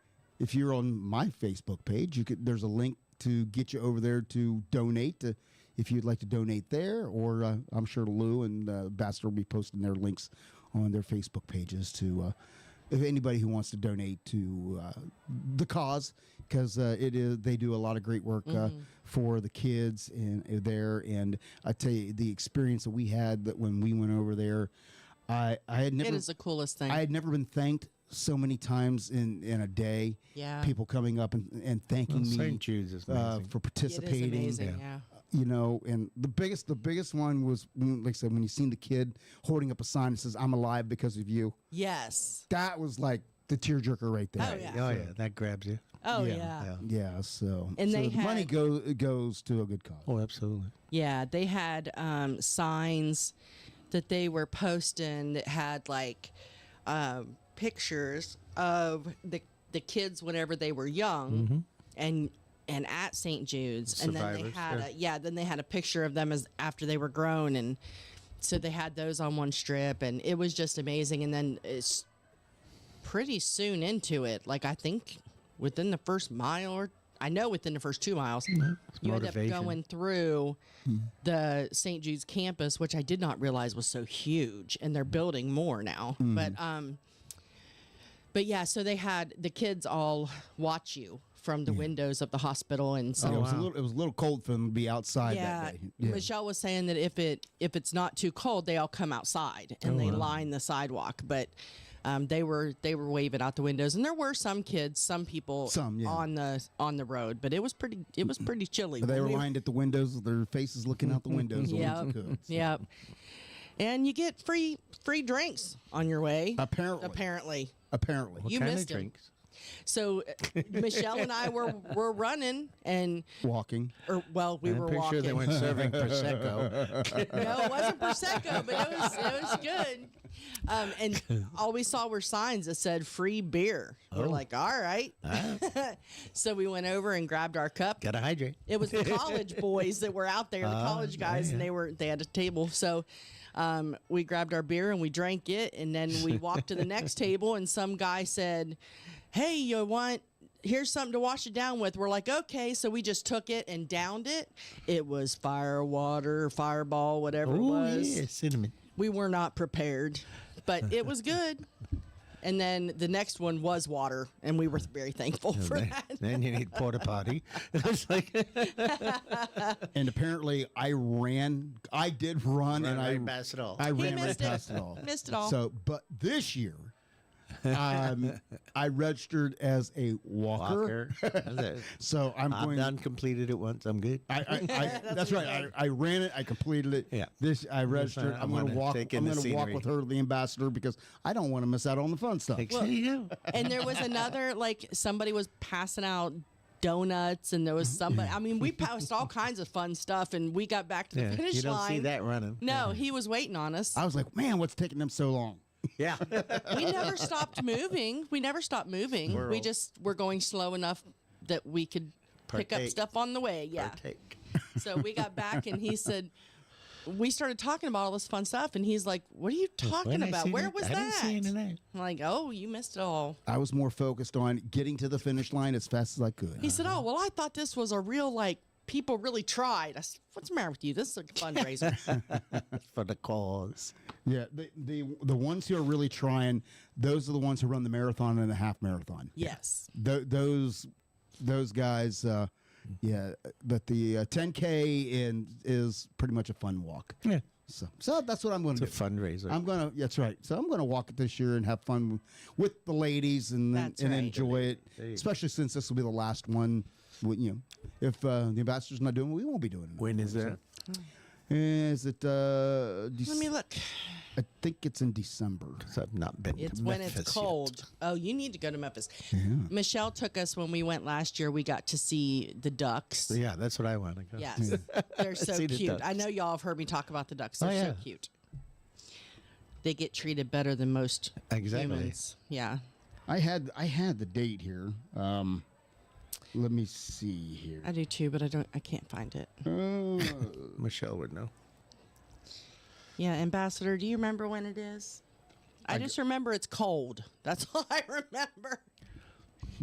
if you're on my Facebook page, there's a link to get you over there to donate to if you'd like to donate there, or I'm sure Lou and Baxter will be posting their links on their Facebook pages to if anybody who wants to donate to the cause, because they do a lot of great work for the kids and there. And I tell you, the experience that we had that when we went over there, I had never. It is the coolest thing. I had never been thanked so many times in a day. Yeah. People coming up and thanking me St. Jude's is amazing. for participating. It is amazing, yeah. You know, and the biggest one was, like I said, when you seen the kid holding up a sign that says, "I'm alive because of you." Yes. That was like the tearjerker right there. Oh, yeah. Oh, yeah. That grabs you. Oh, yeah. Yeah, so And so they the money goes to a good cause. Oh, absolutely. Yeah, they had signs that they were posting that had like pictures of the kids whenever they were young and at St. Jude's, and then they Survivors, had then they had a picture of them as after they were grown, and so they had those on one strip, and it was just amazing. And then it's pretty soon into it, like I think within the first mile, or I know within the first 2 miles, you end up motivation. going through the St. Jude's campus, which I did not realize was so huge, and they're building more now. But yeah, so they had the kids all watch you from the windows of the hospital, and so it was a little cold for them to be outside yeah, that day. Yeah. Michelle was saying that if it's not too cold, they all come outside and they line the sidewalk. But they were waving out the windows, and there were some kids, some people on the road, but it was pretty chilly. They were lined at the windows with their faces looking out the windows. Yep. Yep. And you get free drinks on your way. Apparently. You kind missed of it. drinks? So Michelle and I were running and walking. Or well, we were pretty walking. sure they weren't serving prosecco. No, it wasn't prosecco, but it was good. And all we saw were signs that said free beer. We're like, all right. So we went over and grabbed our cup. Gotta hydrate. It was the college boys that were out there, the college guys, and they had a table. So we grabbed our beer and we drank it, and then we walked to the next table, and some guy said, "Hey, here's something to wash it down with." We're like, okay. So we just took it and downed it. It was fire water, fireball, whatever it was. Yeah, cinnamon. We were not prepared, but it was good. And then the next one was water, and we were very thankful for that. Then you need porta potty. It's like And apparently I did run, and right past it all. I ran right missed it. past it all. Missed it all. So, but this year, I registered as a walker. So I'm I've going. done completed it once. I'm good. That's right. I ran it. I completed it. Yeah. I registered. I'm going to walk. I'm going to walk with her, the ambassador, because I don't want to miss out on the fun stuff. And there was another, like somebody was passing out donuts, and there was somebody. I mean, we passed all kinds of fun stuff, and we got back to the finish you don't line. see that running. No, he was waiting on us. I was like, man, what's taking them so long? Yeah. We never stopped moving. We just were going slow enough that we could pick up Partake. stuff on the way. Yeah. Partake. So we got back, and he said, we started talking about all this fun stuff, and he's like, "What are you talking about? Where was I didn't see any of that?" that. I'm like, "Oh, you missed it all." I was more focused on getting to the finish line as fast as I could. He said, "Oh, well, I thought this was a real, like, people really tried." I said, "What's the matter with you? This is a fundraiser." For the cause. Yeah, the ones who are really trying, those are the ones who run the marathon and the half marathon. Yes. Those guys, yeah. But the 10K is pretty much a fun walk. Yeah. So that's what I'm going to do. It's a fundraiser. That's right. So I'm going to walk it this year and have fun with the ladies and That's right. enjoy it, especially since this will be the last one. If the ambassador's not doing it, we won't be doing it. When is that? Is it? Let me look. I think it's in December. Because I've not been It's to when Memphis it's cold. yet. Oh, you need to go to Memphis. Michelle took us when we went last year. We got to see the ducks. Yeah, that's what I want to go. Yes, they're so See the cute. ducks. I know y'all have heard me talk about the ducks. They're yeah. so cute. They get treated better than most Exactly. humans. Yeah. I had the date here. Let me see here. I do too, but I can't find it. Michelle would know. Yeah, Ambassador, do you remember when it is? I just remember it's cold. That's all I remember.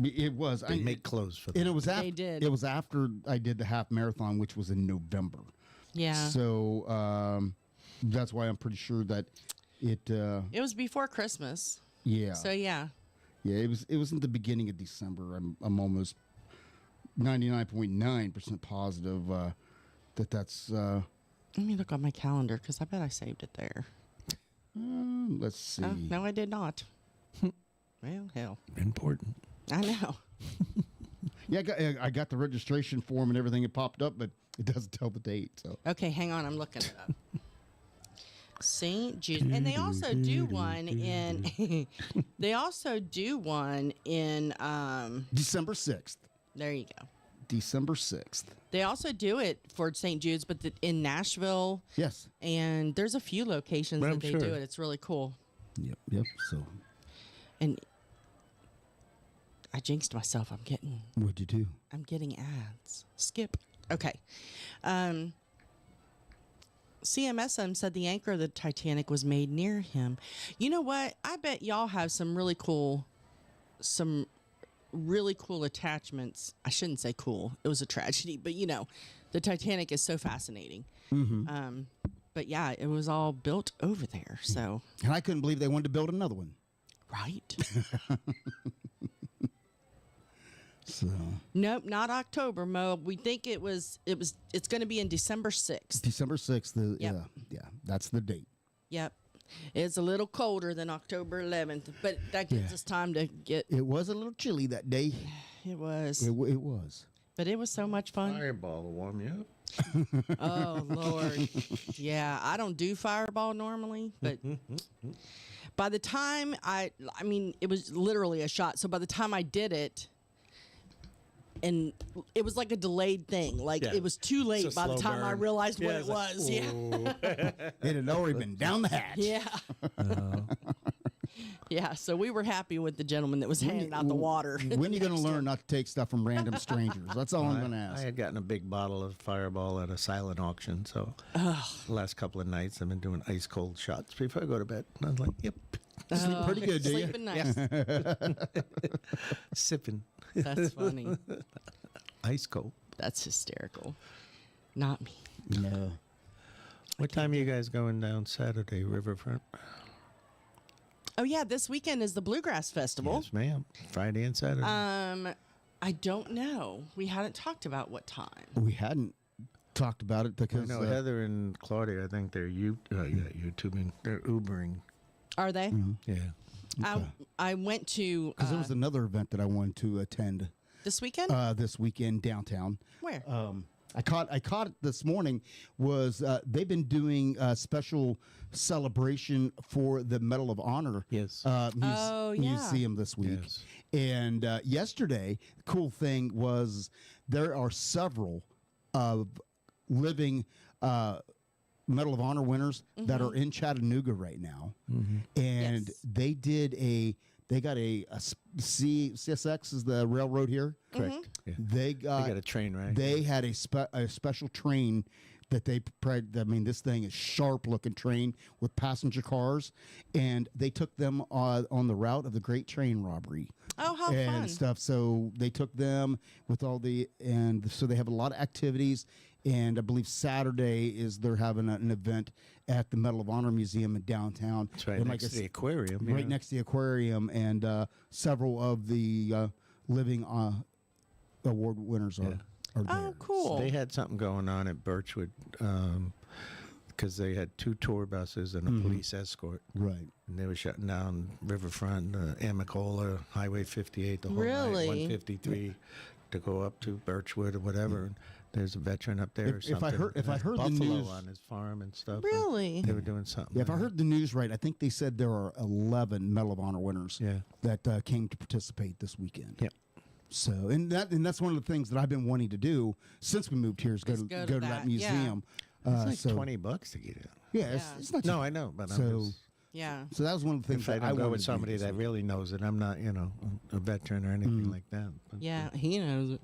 It was. They make clothes for them. And it was after. They did. It was after I did the half marathon, which was in November. Yeah. So that's why I'm pretty sure that it. It was before Christmas. Yeah. So yeah. Yeah, it was in the beginning of December. I'm almost 99.9% positive that's. Let me look on my calendar because I bet I saved it there. Let's see. Oh, no, I did not. Well, hell. Important. I know. Yeah, I got the registration form and everything. It popped up, but it doesn't tell the date. So Okay, hang on. I'm looking it up. St. Jude, and they also do one in. They also do one in. December 6th. There you go. December 6th. They also do it for St. Jude's, but in Nashville. Yes. And there's a few locations Well, that they sure. do it. It's really cool. Yep. So And I jinxed myself. what'd you do? I'm getting ads. Skip. Okay. CMSM said the anchor of the Titanic was made near him. You know what? I bet y'all have some really cool attachments. I shouldn't say cool. It was a tragedy, but the Titanic is so fascinating. Mm-hmm. But yeah, it was all built over there. So And I couldn't believe they wanted to build another one. right. So Nope, not October, Mo. We think it's going to be in December 6th. December 6th. Yep. Yeah, that's the date. Yep. It's a little colder than October 11th, but that gives us time to get. It was a little chilly that day. It was. It was. But it was so much fun. Fireball will warm you up. Oh, Lord. Yeah, I don't do Fireball normally, but by the time I mean, it was literally a shot. So by the time I did it, and it was like a delayed thing. Like it was too late It's a by the slow time I burn. realized what it it's like, was. Yeah. It had already been down the hatch. Yeah. Yeah. So we were happy with the gentleman that was handing out the water. When are you going to learn not to take stuff from random strangers? That's all I'm going to I ask. had gotten a big bottle of Fireball at a silent auction, so the last couple of nights I've been doing ice cold shots before I go to bed. And I was like, yep, Sleep pretty good, do you? Sleeping nice. sipping That's funny. ice cold. That's hysterical. Not me. No. What time are you guys going down Saturday, Riverfront? Oh yeah, this weekend is the Bluegrass Festival. Yes, ma'am. Friday and Saturday. I don't know. We hadn't talked about what time. We hadn't talked about it because no, Heather and Claudia, I think they're YouTubing. They're Ubering. Are they? Yeah. I went to because there was another event that I wanted to attend this weekend. this weekend downtown. Where? I caught it this morning. Was they've been doing a special celebration for the Medal of Honor Yes. museum this week. Yes. And yesterday, the cool thing was there are several of living Medal of Honor winners that are in Chattanooga right now, and they got a CSX is the railroad here. Correct. Yeah. They got a train ride. They had a special train that they prepared. I mean, this thing is sharp looking train with passenger cars, and they took them on the route of the Great Train Robbery. Oh, how and fun. stuff. So they took them with so they have a lot of activities. And I believe Saturday is they're having an event at the Medal of Honor Museum in downtown. It's right And next to the aquarium. Right next to the aquarium, and several of the living award winners are there. Oh, cool. So they had something going on at Birchwood because they had 2 tour buses and a police escort. Right. And they were shutting down Riverfront, Amicola, Highway 58, the whole Really? night, 153 to go up to Birchwood or whatever. And there's a veteran up there or If I something. heard- if and I heard the buffalo news- on his farm and stuff. and Really? they were doing something. Yeah, if I there. heard the news right, I think they said there are 11 Medal of Honor winners Yeah. that came to participate this weekend. Yep. So, and that's one of the things that I've been wanting to do since we moved here is go to that yeah. museum. It's like so, $20 to get in. Yeah, Yeah. it's not. No, I know, but So- I'm just, Yeah. So that was one of the things if I that I don't go wanted with to do somebody this that week. really knows it, I'm not, a veteran or anything like that. But, Yeah, he knows it.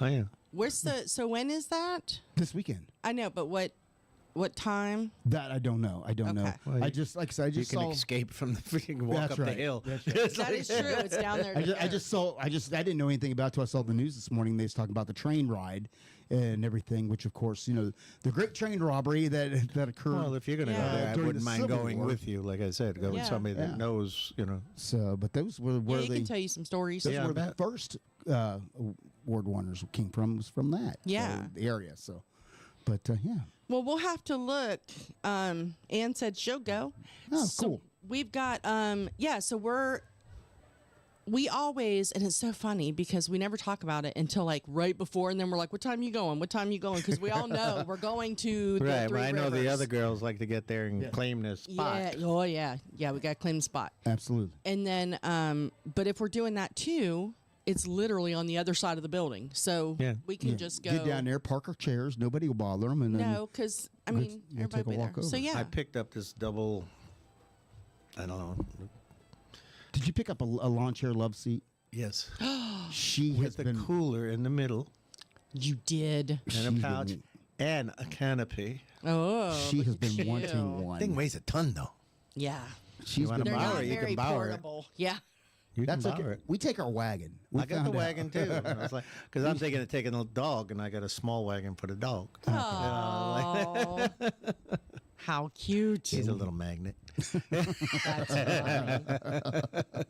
Oh, yeah. Where's so when is that? This weekend. I know, but what time? That I don't know. I don't know. Okay. Well, I just like I said, I You just can saw. escape from the freaking walk That's up right. the hill. That's right. It's That like- is true. It's down there. I didn't know anything about it till I saw the news this morning. They was talking about the train ride, and everything. Which, of course, the great train robbery that occurred. Well, if you're going to go there, I during wouldn't the mind Civil going War. with you. Like I said, go with somebody that knows. So, but those were where he can tell you some stories. those were the first award winners came from. Was from that the area. So, but yeah. Well, we'll have to look. Ann said she'll go. Oh, so cool. We've got so we always, and it's so funny because we never talk about it until like right before, and then we're like, what time you going? What time you going? Because we all know we're going to the Right. Three Well, I know the Rivers. other girls like to get there and claim their spot. Yeah. Oh, yeah. Yeah, we got to claim the spot. Absolutely. And then, but if we're doing that too, it's literally on the other side of the building. So we can just go. Get down there, park our chairs. Nobody will bother them. And then No, because, I mean, everybody take a will be walk there. So, over. yeah. I picked up this double. I don't know. Did you pick up a lawn chair love seat? Yes. She With has the been. cooler in the middle You did. and a pouch and a canopy. Oh. She look has at been you. wanting one. Thing weighs a ton though. Yeah. She's wanna been They're borrow not it, you can very borrow it. portable. Yeah. You That's can okay. borrow it. We take our wagon. We I got the found out. wagon too. And I was like, because I'm thinking of taking a dog, and I got a small wagon for the dog. Oh. How cute. He's a little magnet. That's funny.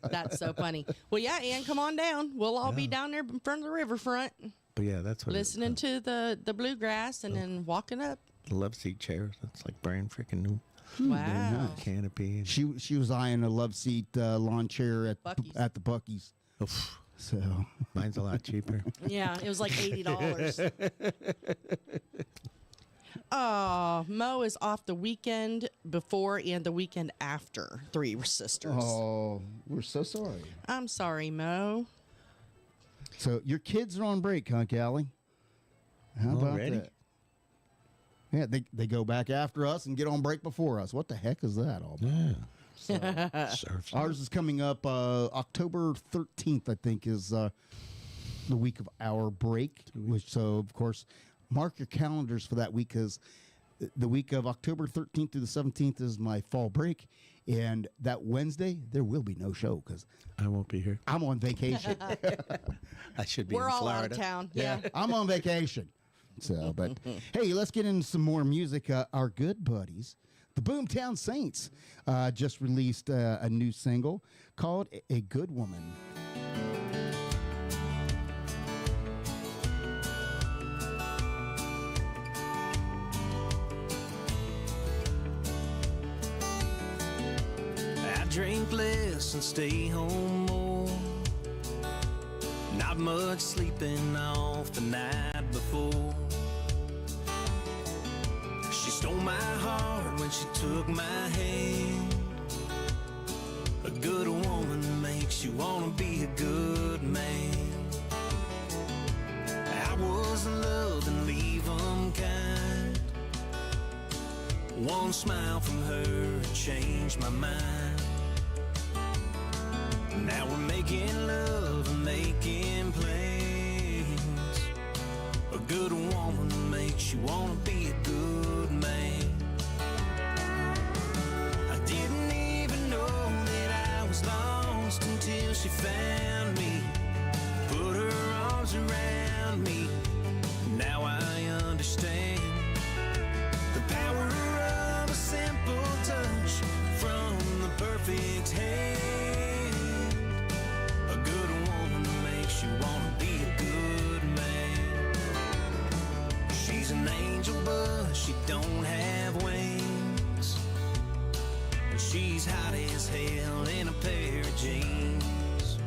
That's so funny. Well, yeah, Ann, come on down. We'll all be down there in front of the riverfront, But yeah, that's what listening to the bluegrass and then walking up. the love seat chairs. That's like brand freaking new. Wow. Canopy. And, She was eyeing a love seat lawn chair at Buc-ee's. at the Buc-ee's. oof, So mine's a lot cheaper. Yeah, it was like $80. Oh, Mo is off the weekend before and the weekend after Three Sisters. oh, we're so sorry. I'm sorry, Mo. So your kids are on break, huh, Callie? How about Already? that? Yeah, they go back after us and get on break before us. What the heck is that all about? Yeah. Surf. Ours is coming up October 13th, I think, is the week of our break. So, of course, mark your calendars for that week because the week of October 13th through the 17th is my fall break. And that Wednesday, there will be no show because I won't be here. I'm on vacation. I should be We're in all Florida. out of town. Yeah. I'm on vacation. So, but hey, let's get into some more music. Our good buddies, the Boomtown Saints, just released a new single called A Good Woman. I drink less and stay home more. Not much sleeping off the night before. She stole my heart when she took my hand. A good woman makes you wanna be a good man. I was in love and leave 'em kind. One smile from her changed my mind. Now we're making love and making plans. A good woman makes you wanna be a good man. I didn't even know that I was lost until she found me. Put her arms around me. Now I understand the power of a simple touch from the perfect hand. A good woman makes you wanna be a good man. She's an angel, but she don't have wings. She's hot as hell in a pair of jeans.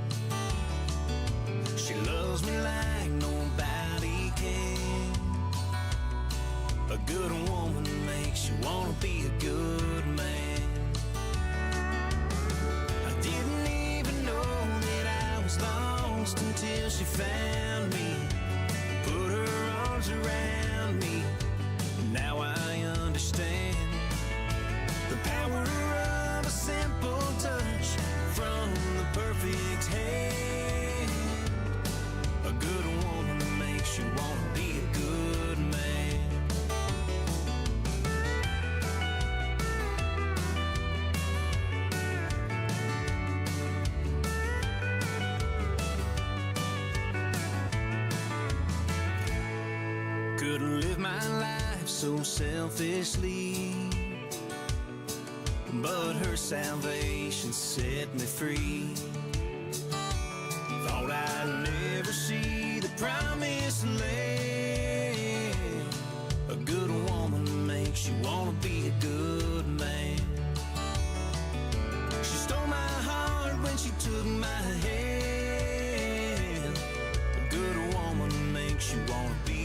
She loves me like nobody can. A good woman makes you wanna be a good man. I didn't even know that I was lost until she found me. Put her arms around me. Now I understand the power of a simple touch from the perfect hand. A good woman makes you wanna be a good man. so selfishly, but her salvation set me free. Thought I'd never see the promised land. A good woman makes you wanna be a good man. She stole my heart when she took my hand. A good woman makes you wanna be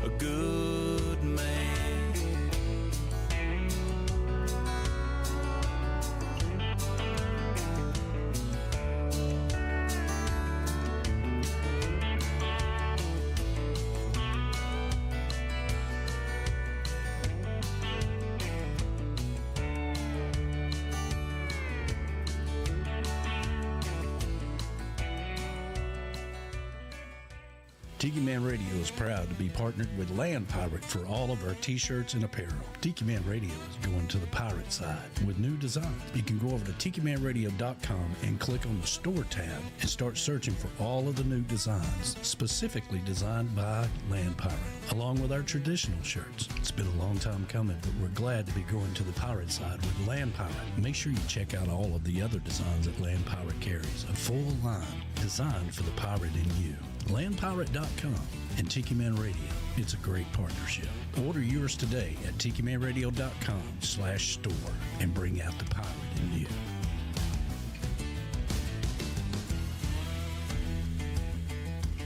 a good man. Tiki Man Radio is proud to be partnered with Land Pirate for all of our t-shirts and apparel. Tiki Man Radio is going to the pirate side with new designs. You can go over to TikiManRadio.com and click on the store tab and start searching for all of the new designs, specifically designed by Land Pirate, along with our traditional shirts. It's been a long time coming, but we're glad to be going to the pirate side with Land Pirate. Make sure you check out all of the other designs that Land Pirate carries, a full line designed for the pirate in you. LandPirate.com and Tiki Man Radio. It's a great partnership. Order yours today at TikiManRadio.com/store and bring out the pirate in you.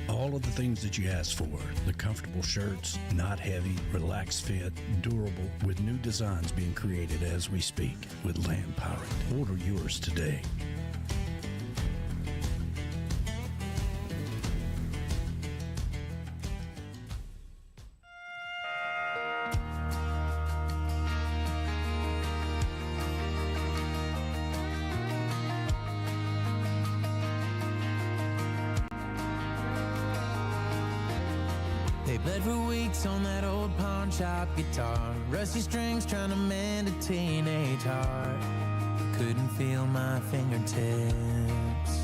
All of the things that you asked for, the comfortable shirts, not heavy, relaxed fit, durable, with new designs being created as we speak with Land Pirate. Order yours today. They bled for weeks on that old pawn shop guitar. Rusty strings trying to mend a teenage heart. Couldn't feel my fingertips.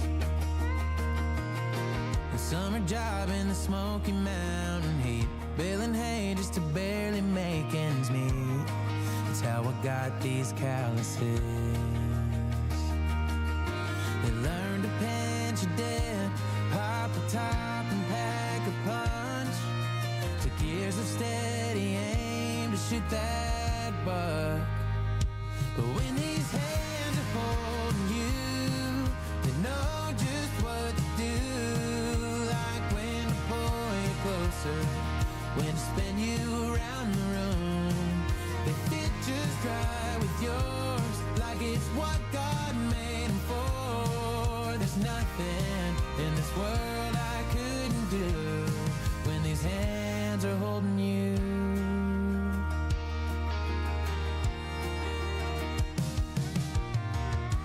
A summer job in the Smoky Mountain heat, baling hay just to barely make ends meet. That's how I got these calluses. They learned to pinch a dent, pop a top and pack a punch. Took years of steady aim to shoot that buck. But when these hands are holding you, they know just what to do. Like when to pull you closer, when to spin you around the room. They fit just right with yours, like it's what God made them for. There's nothing in this world I couldn't do when these hands are holding you.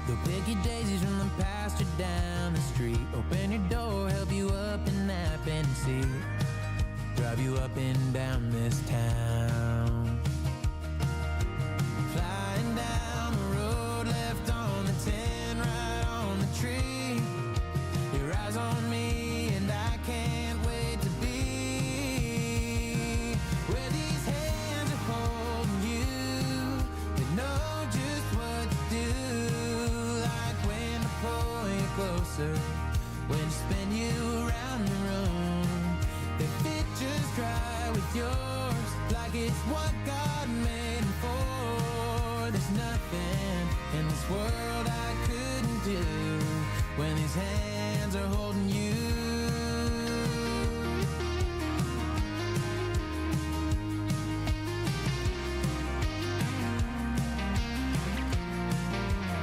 They'll pick your daisies from the pasture down the street. Open your door, help you up in that bench seat. Drive you up and down this town. Flying down the road, left on the 10, right on the tree. Your eyes on me and I can't wait to be where these hands are holding you. They know just what to do. Like when to pull you closer, when to spin you around the room. They fit just right with yours, like it's what God made them for. There's nothing in this world I couldn't do when these hands are holding you.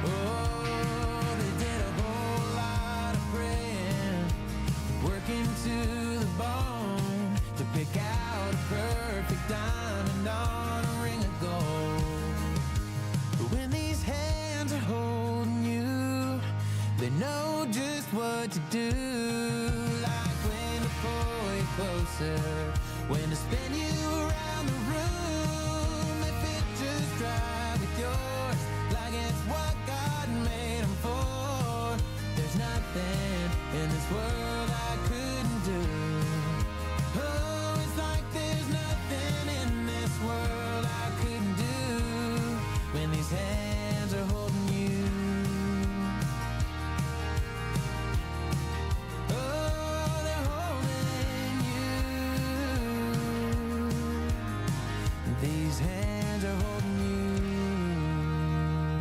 Oh, they did a whole lot of praying, working to the bone to pick out a perfect diamond on a ring of gold. But when these hands are holding you, they know just what to do. Like when to pull you closer, when to spin you around the room. They fit just right with yours, like it's what God made them for. There's nothing in this world I couldn't do. Oh, it's like there's nothing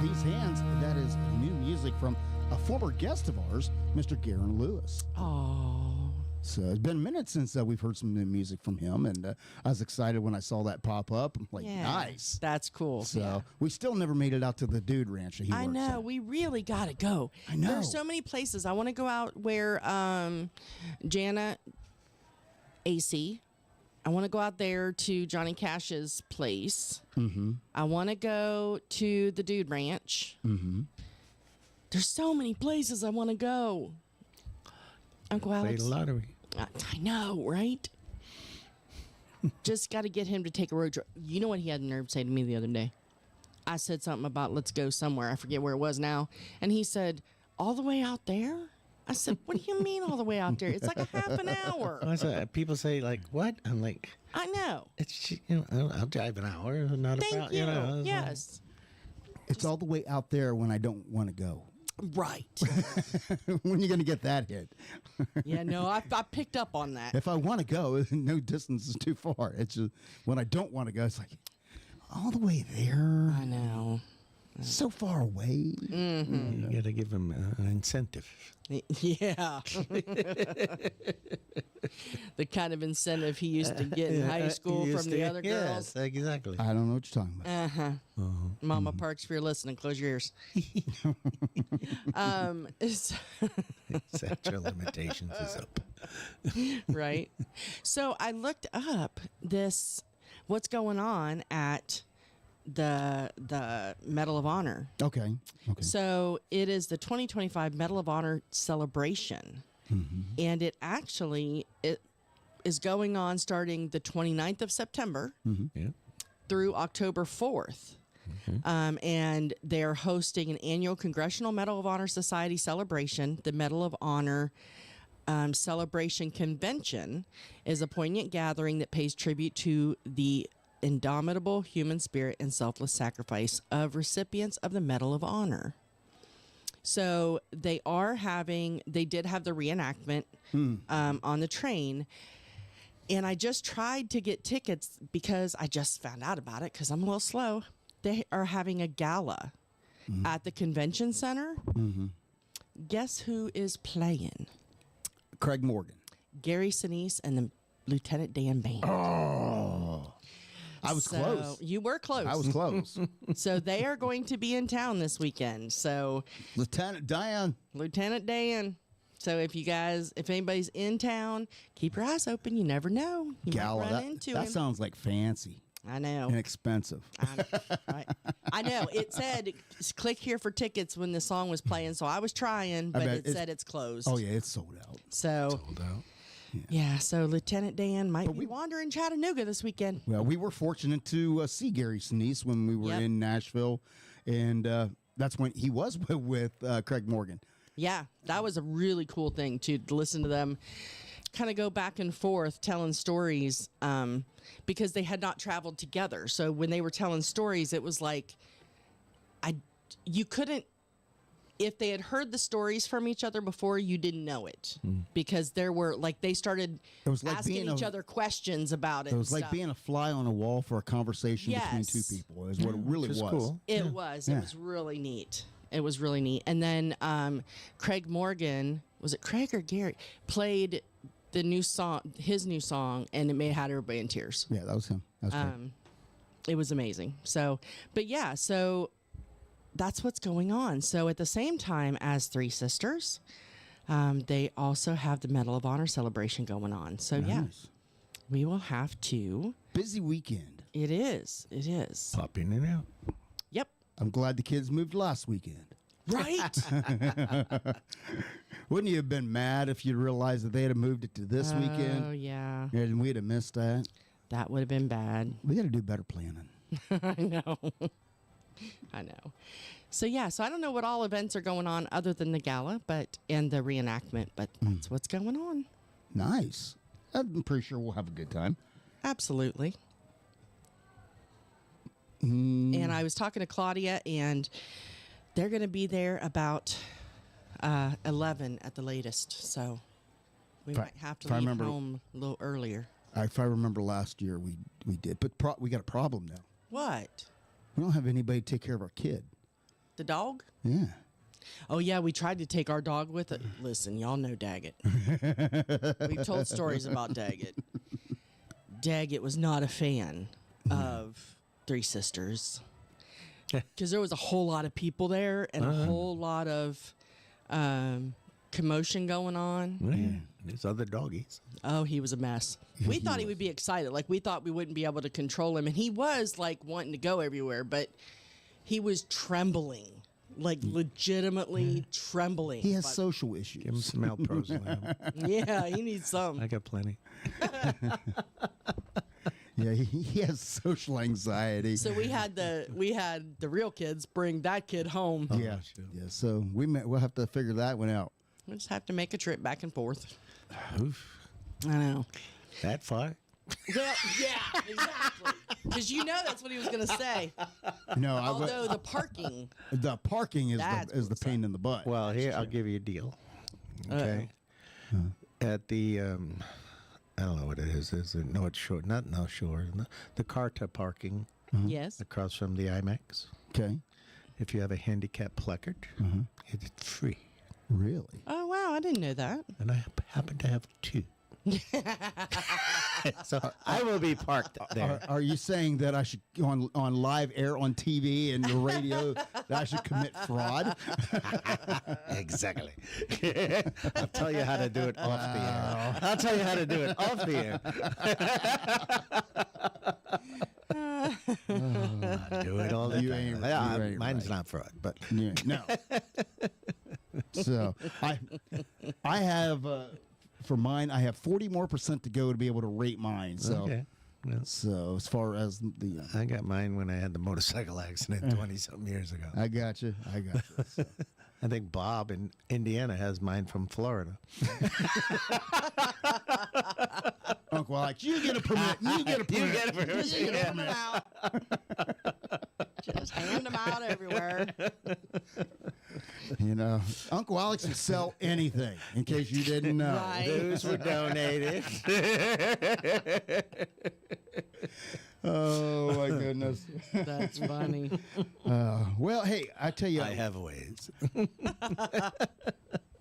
these hands, that is new music from a former guest of ours, Mr. Garen Lewis. Oh. So it's been a minute since we've heard some new music from him, and I was excited when I saw that pop up. I'm like, nice. That's cool. So we still never made it out to the dude ranch that he I works know. at. We really got to go. I know. There's so many places. I want to go out where Jana AC. I want to go out there to Johnny Cash's place. Mm-hmm. I want to go to the Dude Ranch. Mm-hmm. There's so many places I want to go. Uncle Play Alex. the lottery. I know, right? Just got to get him to take a road trip. You know what he had the nerve to say to me the other day? I said something about let's go somewhere. I forget where it was now. And he said, all the way out there? I said, what do you mean all the way out there? It's like a half an hour. People say, like, what? I'm like, I know. it's, I'll drive an hour. Not Thank about, you. Yes. It's all the way out there when I don't want to go. Right. When are you going to get that hit? Yeah, no, I picked up on that. If I want to go, no distance is too far. It's just when I don't want to go, it's like all the way there. I know. So far away. Mm-hmm. You got to give them an incentive. Yeah. The kind of incentive he used to get in high school from the other girls. Yes, exactly. I don't know what you're talking about. Uh-huh. Mama Parks, if you're listening, close your ears. Statute of limitations is up. Right. So I looked up what's going on at the Medal of Honor. Okay. So it is the 2025 Medal of Honor celebration. Mm-hmm. And it is going on starting the 29th of September through October 4th. And they're hosting an annual Congressional Medal of Honor Society celebration. The Medal of Honor Celebration Convention is a poignant gathering that pays tribute to the indomitable human spirit and selfless sacrifice of recipients of the Medal of Honor. So they did have the reenactment on the train. And I just tried to get tickets because I just found out about it because I'm a little slow. They are having a gala at the convention center. Mm-hmm. Guess who is playing? Craig Morgan. Gary Sinise and the Lieutenant Dan Band. Oh. I was close. You were close. I was close. So they are going to be in town this weekend. So Lieutenant Dan. So if anybody's in town, keep your eyes open. You never know. You Gala. might run into him. That sounds like fancy. I know. And expensive. I know. It said click here for tickets when the song was playing. So I was trying, but it said it's closed. Oh yeah, it's sold out. So Sold out. yeah. So Lieutenant Dan might be wandering Chattanooga this weekend. Well, we were fortunate to see Gary Sinise when we were in Nashville, and that's when he was with Craig Morgan. Yeah, that was a really cool thing to listen to them kind of go back and forth telling stories because they had not traveled together. So when they were telling stories, it was like you couldn't, if they had heard the stories from each other before, you didn't know it because there were they started asking each other questions about it. It was like being a fly on a wall for a conversation between two people is what it really was. Cool. It was. It was really neat. It was really neat. And then Craig Morgan, was it Craig or Gary, played the new song, his new song, and it had everybody in tears. Yeah, that was him. That was great. It was amazing. So, but yeah, so that's what's going on. So at the same time as Three Sisters, they also have the Medal of Honor celebration going on. So yeah, we will have to. Busy weekend. It is. It is. Pop in and out. Yep. I'm glad the kids moved last weekend. Right? Wouldn't you have been mad if you realized that they had moved it to this weekend? Oh, yeah. And we'd have missed that. That would have been bad. We got to do better planning. I know. I know. So, yeah. So, I don't know what all events are going on other than the gala and the reenactment, but that's what's going on. Nice. I'm pretty sure we'll have a good time. Absolutely. And I was talking to Claudia, and they're going to be there about 11 at the latest. So we might have to leave home a little earlier. If I remember last year, we did. But we got a problem now. What? We don't have anybody to take care of our kid. The dog? Yeah. Oh, yeah, we tried to take our dog with it. Listen, y'all know Daggett. We've told stories about Daggett. Daggett was not a fan of Three Sisters because there was a whole lot of people there and a whole lot of commotion going on. Yeah. There's other doggies. Oh, he was a mess. We thought he would be excited. Like, we thought we wouldn't be able to control him. And he was, like, wanting to go everywhere, but he was trembling. Like, legitimately trembling. He has social issues. Give him some Alprozolam. Yeah, he needs some. I got plenty. Yeah, he has social anxiety. So we had the real kids bring that kid home. Yeah. So we'll have to figure that one out. We'll just have to make a trip back and forth. Oof. I know. That far? Well, yeah, exactly. Because you know that's what he was going to say. No, Although the parking is the pain in the butt. Well, here, I'll give you a deal. Okay. At the, I don't know what it is. Is it North Shore? Not North Shore. The Carta parking. Yes. Across from the IMAX. Okay. If you have a handicap placard, it's free. Really? Oh, wow. I didn't know that. And I happen to have 2. So I will be parked there. Are you saying that I should on live air on TV and the radio that I should commit fraud? Exactly. I'll tell you how to do it off the air. I'll tell you how to do it off the air. I do it all the time. Yeah, mine's not fraud, but no. So I have. For mine, I have 40% more to go to be able to rate mine. So, okay. Well, so as far as the, I got mine when I had the motorcycle accident 20-something years ago. I got you. So. I think Bob in Indiana has mine from Florida. Uncle Alex, you get a permit. You get a permit. You get them out. Just hand them out everywhere. You know, Uncle Alex will sell anything, in case you didn't know. Right. Those were donated. Oh, my goodness. That's funny. Well, hey, I tell you. I have ways.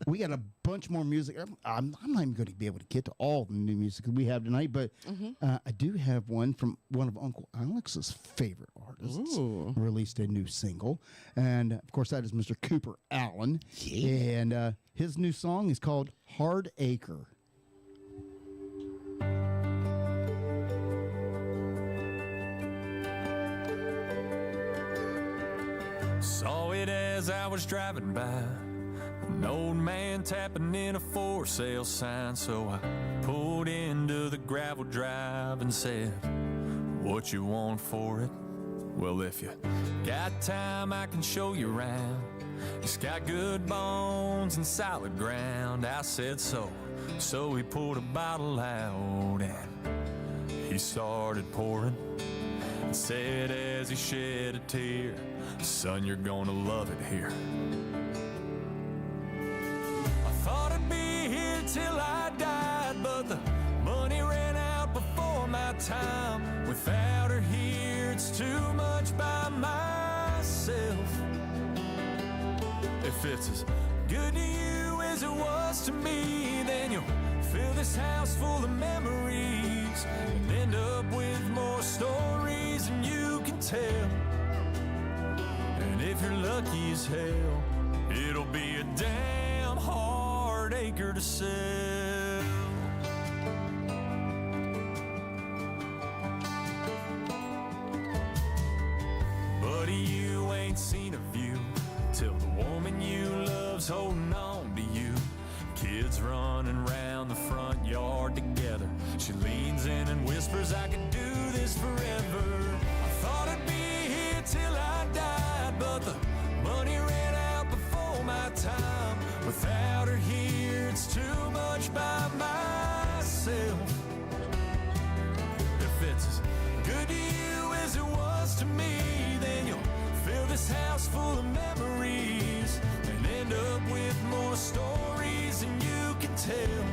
We got a bunch more music. I'm not even going to be able to get to all the new music that we have tonight, but I do have one from one of Uncle Alex's favorite artists. Ooh. Released a new single. And, of course, that is Mr. Cooper Allen. Yeah. And his new song is called Hard Acre. Saw it as I was driving by, an old man tapping in a for sale sign. So I pulled into the gravel drive and said, what you want for it? Well, if you got time, I can show you around. It's got good bones and solid ground. I said so. So he pulled a bottle out and he started pouring and said as he shed a tear, son, you're gonna love it here. I thought I'd be here till I died, but the money ran out before my time. Without her here, it's too much by myself. If it's as good to you as it was to me, then you'll fill this house full of memories and end up with more stories than you can tell. And if you're lucky as hell, it'll be a damn hard acre to sell. Buddy, you ain't seen a view till the woman you love's holding on to you. Kids running around the front yard together. She leans in and whispers, I could do this forever. I thought I'd be here till I died, but the money ran out before my time. Without her here, it's too much by myself. If it's as good to you as it was to me, then you'll fill this house full of memories and end up with more stories than you can tell.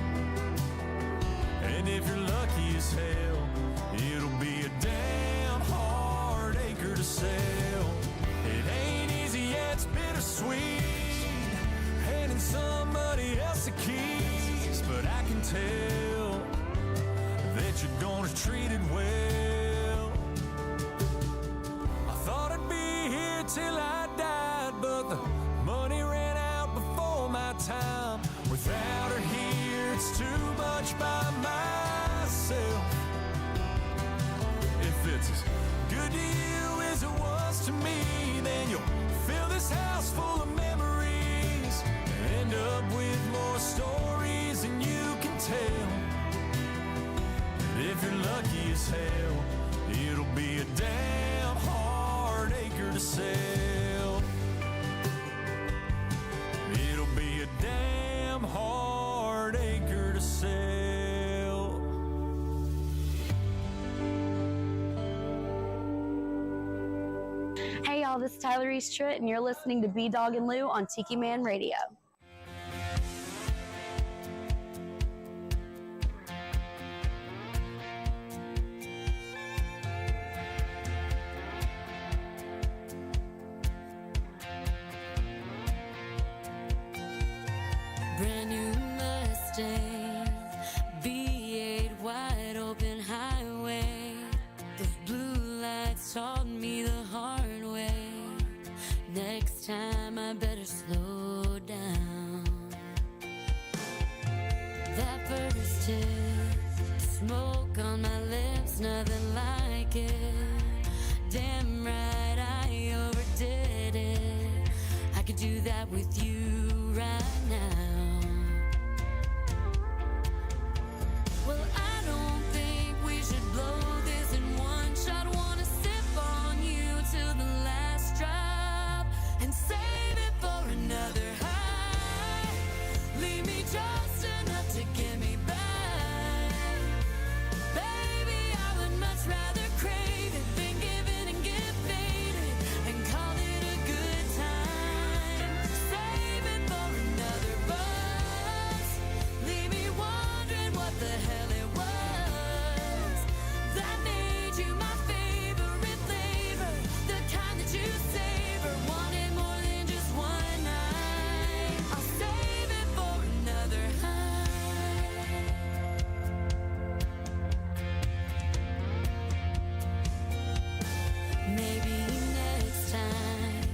And if you're lucky as hell, it'll be a damn hard acre to sell. It ain't easy, yeah, it's been till I died, but the money ran out before my time. Without her here, it's too much by myself. If it's as good to you as it was to me, then you'll fill this house full of memories and end up with more stories than you can tell. And if you're lucky as hell, it'll be a damn hard acre to sell. It'll be a damn hard acre to sell. Hey y'all, this is Tyler Eastrit, and you're listening to B-Dawg and Lou on Tiki Man Radio. Brand new Mustang, V8 wide open highway. Those blue lights taught me the hard way. Next time I better slow down. That first hit, smoke on my lips, nothing like it. Damn right I overdid it. I could do that with you right now. Well, I don't think we should blow this in one shot. Wanna sip on you till the last drop and save it for another high. Leave me just enough to get me back. Baby, I would much rather crave it than give in and get faded and call it a good time. Save it for another buzz. Leave me wondering what the hell it was that made you my favorite flavor, the kind that you savor, wanted more than just one night. I'll save it for another high. Maybe next time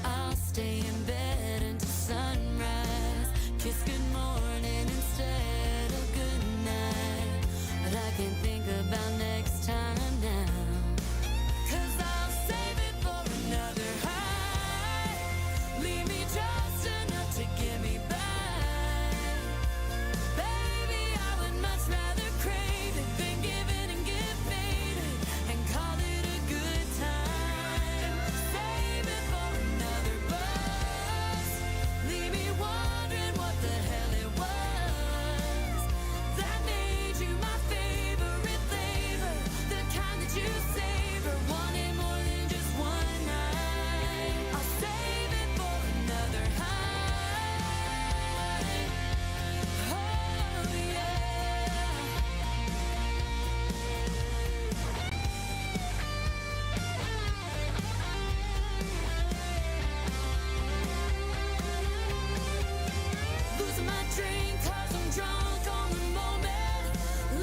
I'll stay in bed until sunrise. Kiss good morning instead of good night. But I can think about next time now. 'Cause I'll save it for another high. Leave me just enough to get me back. Baby, I would much rather crave it than give in and get faded and call it a good time. Save it for another buzz. Leave me wondering what the hell it was that made you my favorite flavor, the kind that you savor, wanted more than just one night. I'll save it for another high. Oh yeah. Losing my drink 'cause I'm drunk on the moment,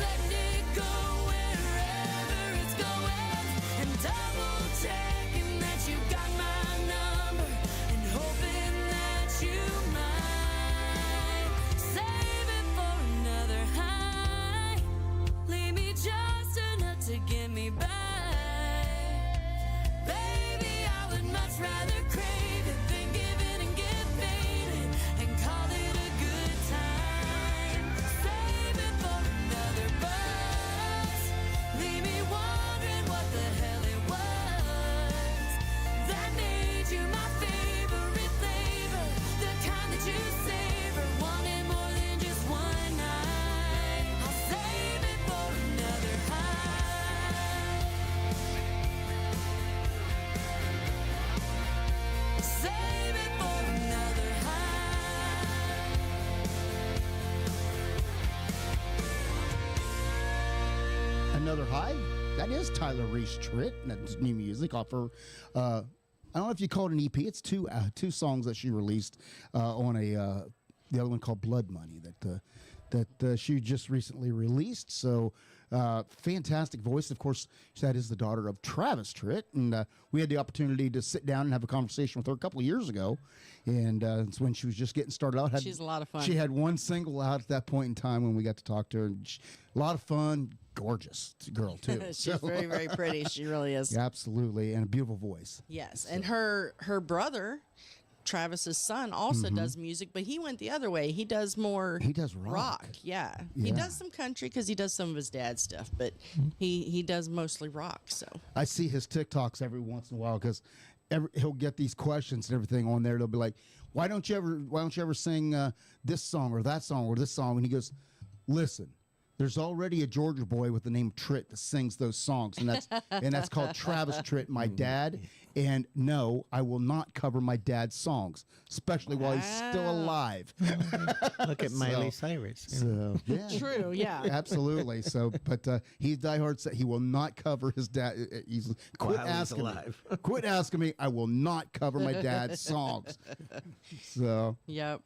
letting it go wherever it's going, and double checking that you got my number, and hoping that you might save it for another high. Leave me just enough to get me back. Baby, I would much rather crave it than give in and get faded and call it a good time. Save it for another buzz. Leave me wondering what the hell it was that made you my favorite flavor, the kind that you savor, wanted more than just one night. I'll save it for another high. Save it for another high. Another high. That is Tyler Reese Tritt. That's new music off her. I don't know if you call it an EP. It's two songs that she released on the other one called Blood Money that she just recently released. So Fantastic voice. Of course, that is the daughter of Travis Tritt, and we had the opportunity to sit down and have a conversation with her a couple of years ago, and it's when she was just getting started out. She's a lot of fun. She had one single out at that point in time when we got to talk to her, and a lot of fun. Gorgeous girl too. She's very, very pretty. She really is. Yeah, absolutely, and a beautiful voice. Yes, and her brother, Travis's son, also does music, but he went the other way. He does more. He does rock. Yeah. He does some country because he does some of his dad's stuff, but he does mostly rock. So I see his TikToks every once in a while because he'll get these questions and everything on there. They'll be like, why don't you ever sing this song or that song or this song? And he goes, listen. There's already a Georgia boy with the name Tritt that sings those songs, and that's called Travis Tritt, my dad. And no, I will not cover my dad's songs, especially while he's still alive. Look at Miley Cyrus. So yeah, true, yeah, absolutely. So, but he's diehard. He will not cover his dad. He's quit asking me. Quit asking me. I will not cover my dad's songs. So yep.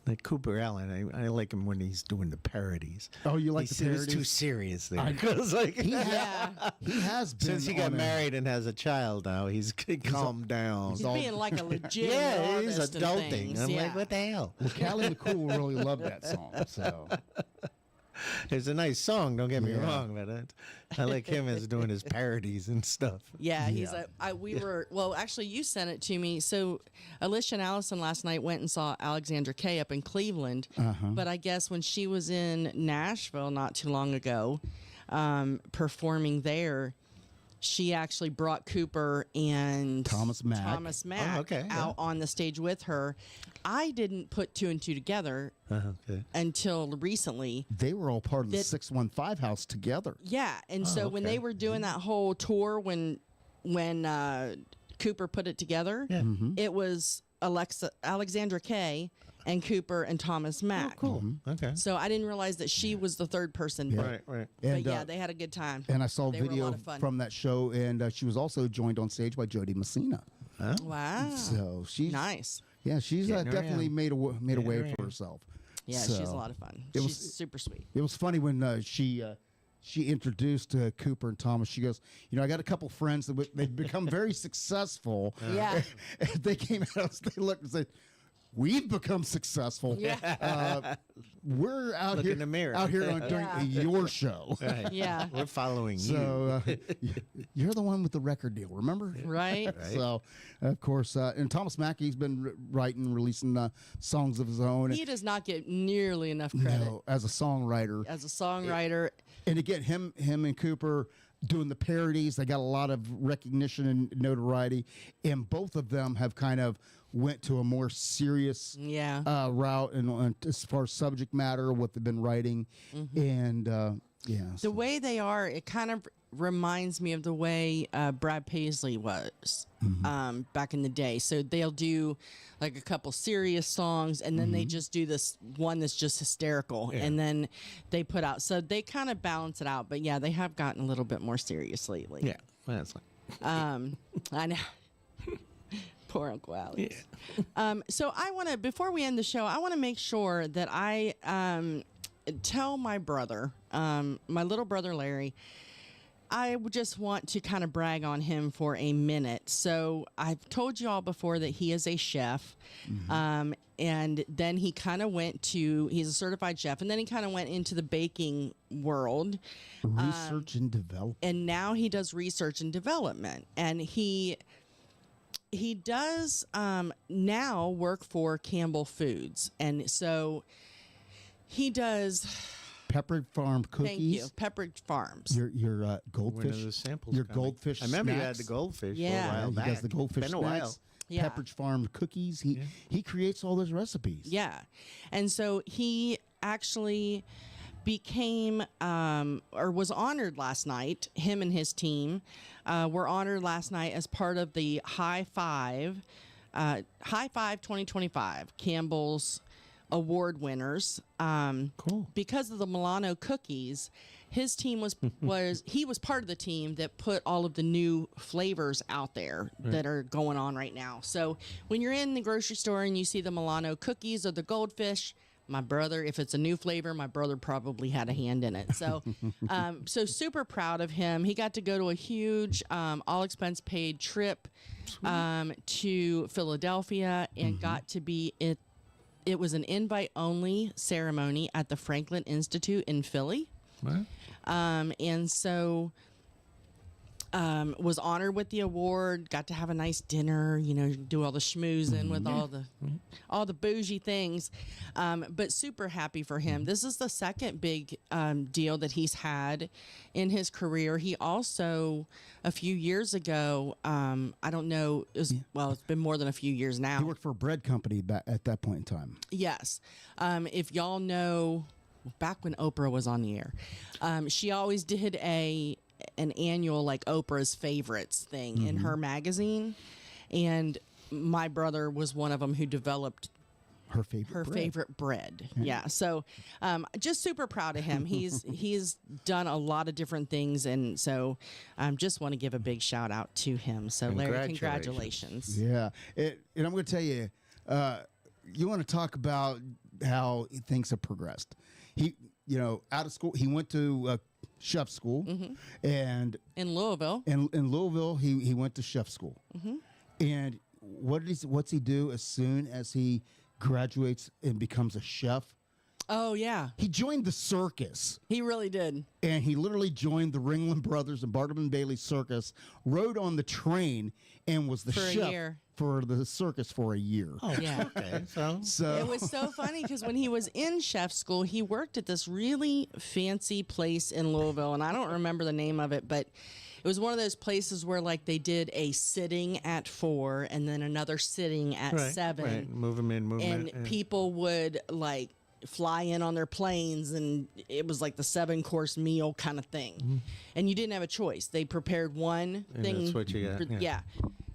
Like Cooper Allen, I like him when he's doing the parodies. Oh, you like the parodies? He's too serious there. Because like he has been since he got married and has a child now, he's calmed down. He's being like a legit he's adulting. I'm like, what the hell? Well, Callie McCool really loved that song. So it's a nice song. Don't get me wrong, but I like him as doing his parodies and stuff. Yeah, he's actually, you sent it to me. So Alicia and Allison last night went and saw Alexandra Kay up in Cleveland. But I guess when she was in Nashville not too long ago, performing there, she actually brought Cooper and Thomas Mack out on the stage with her. I didn't put two and two together until recently. They were all part of the 615 house together. Yeah, and so when they were doing that whole tour, when Cooper put it together, it was Alexandra Kay and Cooper and Thomas Mack. Oh, cool. Okay. So I didn't realize that she was the third person. Right. But And, they had a good time. And I saw a They were a video lot of fun. from that show, and she was also joined on stage by Jody Messina. Wow. So she's nice. Yeah, she's definitely made a way for herself. Yeah, So, she's a lot of fun. She's super sweet. It was funny when she introduced Cooper and Thomas. She goes, I got a couple friends that they've become very successful. Yeah. And they came at us. They looked and said, "We've become successful. Yeah. We're out Look here in the mirror. doing your show." Right. Yeah. We're following you. So you're the one with the record deal, remember? Right. So, of course, and Thomas Mack, he's been writing, releasing songs of his own. He does not get nearly enough credit. No, as a songwriter. And again, him and Cooper doing the parodies, they got a lot of recognition and notoriety, and both of them have kind of went to a more serious route and as far as subject matter, what they've been writing, and the way they are, it kind of reminds me of the way Brad Paisley was back in the day. So they'll do like a couple serious songs, and then they just do this one that's just hysterical, and then they put out. So they kind of balance it out. But yeah, they have gotten a little bit more serious lately. Yeah, that's fine. I know. Poor Uncle Alex. Yeah. So I want to, before we end the show, I want to make sure that I tell my brother, my little brother Larry, I just want to kind of brag on him for a minute. So I've told you all before that he is a chef. And then he kind of he's a certified chef, and then he kind of went into the baking world. Research and development. And now he does research and development. And he does now work for Campbell Foods. And so he does Pepperidge Farm cookies. Thank you. Pepperidge Farms. Your goldfish. When are the samples your coming? goldfish. I remember you had snacks. the goldfish for a Yeah. while He back. does the goldfish Been a snacks. while. Yeah. Pepperidge Farm cookies. He creates all those recipes. Yeah. And so he actually became or was honored last night. Him and his team were honored last night as part of the High Five 2025 Campbell's award winners. Cool. Because of the Milano cookies, his team was part of the team that put all of the new flavors out there that are going on right now. So when you're in the grocery store and you see the Milano cookies or the goldfish, My brother, if it's a new flavor, my brother probably had a hand in it. So, so super proud of him. He got to go to a huge, all expense paid trip to Philadelphia and got to be it. It was an invite only ceremony at the Franklin Institute in Philly. What? And so was honored with the award, got to have a nice dinner, you know, do all the schmoozing with all the bougie things, but super happy for him. This is the second big deal that he's had in his career. He also, a few years ago, I don't know, it's been more than a few years now. He worked for a bread company back at that point in time. Yes. If y'all know, back when Oprah was on the air, she always did an annual like Oprah's favorites thing in her magazine, and my brother was one of them who developed her favorite bread. Yeah. So just super proud of him. He's done a lot of different things, and so just want to give a big shout out to him. So Larry, congratulations. Yeah. And I'm going to tell you, you want to talk about how things have progressed. He, out of school, he went to chef school, and in Louisville. In Louisville, he went to chef school. And what's he do as soon as he graduates and becomes a chef? Oh yeah, he joined the circus. He really did, and he literally joined the Ringling Brothers and Barnum and Bailey Circus. Rode on the train and was the chef for the circus for a year. Oh yeah, okay. So it was so funny because when he was in chef school, he worked at this really fancy place in Louisville, and I don't remember the name of it, but it was one of those places where like they did a sitting at 4 and then another sitting at 7. Right. Move them in, move them in. And people would like fly in on their planes, and it was like the 7-course meal kind of thing. And you didn't have a choice. They prepared one thing. That's what you got. Yeah.